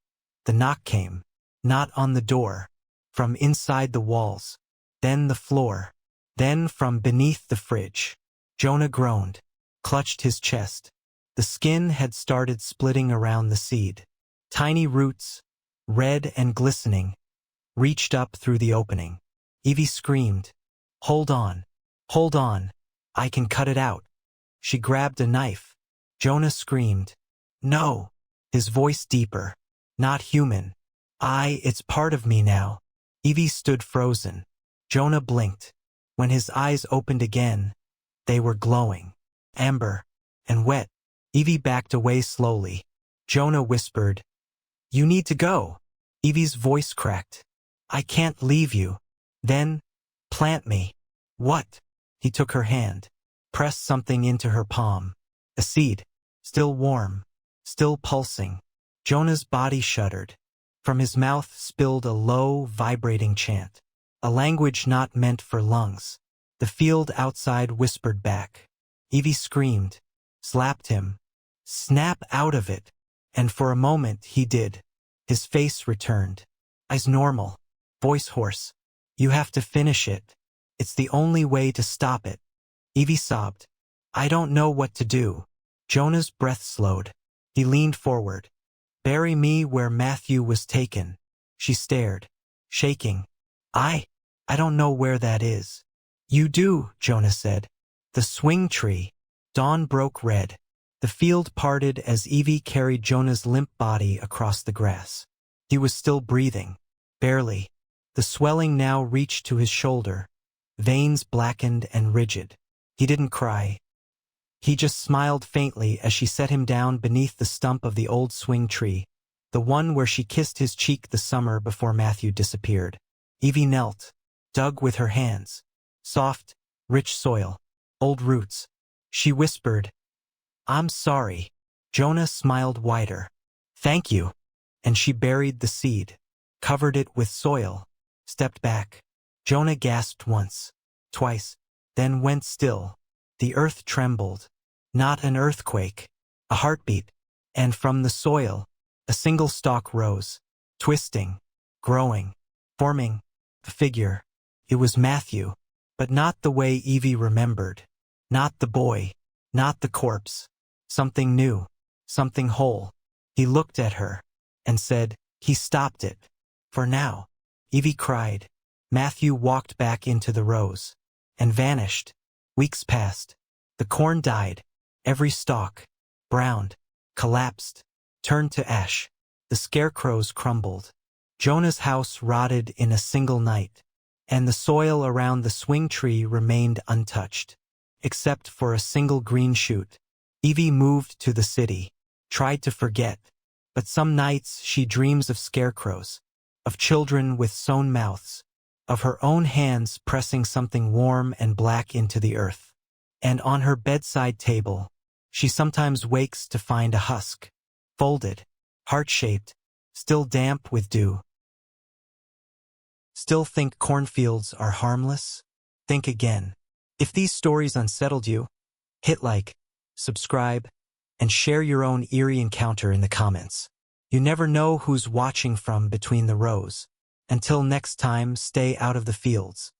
the knock came, not on the door, from inside the walls, then the floor, then from beneath the fridge. Jonah groaned, clutched his chest. The skin had started splitting around the seed. Tiny roots, red and glistening, reached up through the opening. Evie screamed, Hold on, I can cut it out." She grabbed a knife. Jonah screamed, "No," his voice deeper, "not human. It's part of me now." Evie stood frozen. Jonah blinked. When his eyes opened again, they were glowing, amber, and wet. Evie backed away slowly. Jonah whispered, "You need to go." Evie's voice cracked. "I can't leave you." "Then, plant me." "What?" He took her hand. pressed something into her palm. A seed, still warm, still pulsing. Jonah's body shuddered. From his mouth spilled a low, vibrating chant, a language not meant for lungs. The field outside whispered back. Evie screamed, slapped him. Snap out of it. And for a moment he did. His face returned. Eyes normal. Voice hoarse. You have to finish it. It's the only way to stop it. Evie sobbed. I don't know what to do. Jonah's breath slowed. He leaned forward. Bury me where Matthew was taken. She stared, shaking. I don't know where that is. You do, Jonah said. The swing tree. Dawn broke red. The field parted as Evie carried Jonah's limp body across the grass. He was still breathing. Barely. The swelling now reached to his shoulder. Veins blackened and rigid. He didn't cry. He just smiled faintly as she set him down beneath the stump of the old swing tree, the one where she kissed his cheek the summer before Matthew disappeared. Evie knelt, dug with her hands. Soft, rich soil. Old roots. She whispered, I'm sorry. Jonah smiled wider. Thank you. And she buried the seed, covered it with soil, stepped back. Jonah gasped once, twice, then went still. The earth trembled. Not an earthquake, a heartbeat. And from the soil, a single stalk rose, twisting, growing, forming a figure. It was Matthew, but not the way Evie remembered. Not the boy, not the corpse. Something new, something whole. He looked at her and said, he stopped it. For now. Evie cried. Matthew walked back into the rows and vanished. Weeks passed. The corn died. Every stalk, browned, collapsed, turned to ash. The scarecrows crumbled. Jonah's house rotted in a single night, and the soil around the swing tree remained untouched, except for a single green shoot. Evie moved to the city, tried to forget, but some nights she dreams of scarecrows, of children with sewn mouths, of her own hands pressing something warm and black into the earth. And on her bedside table, she sometimes wakes to find a husk, folded, heart-shaped, still damp with dew. Still think cornfields are harmless? Think again. If these stories unsettled you, hit like, subscribe, and share your own eerie encounter in the comments. You never know who's watching from between the rows. Until next time, stay out of the fields.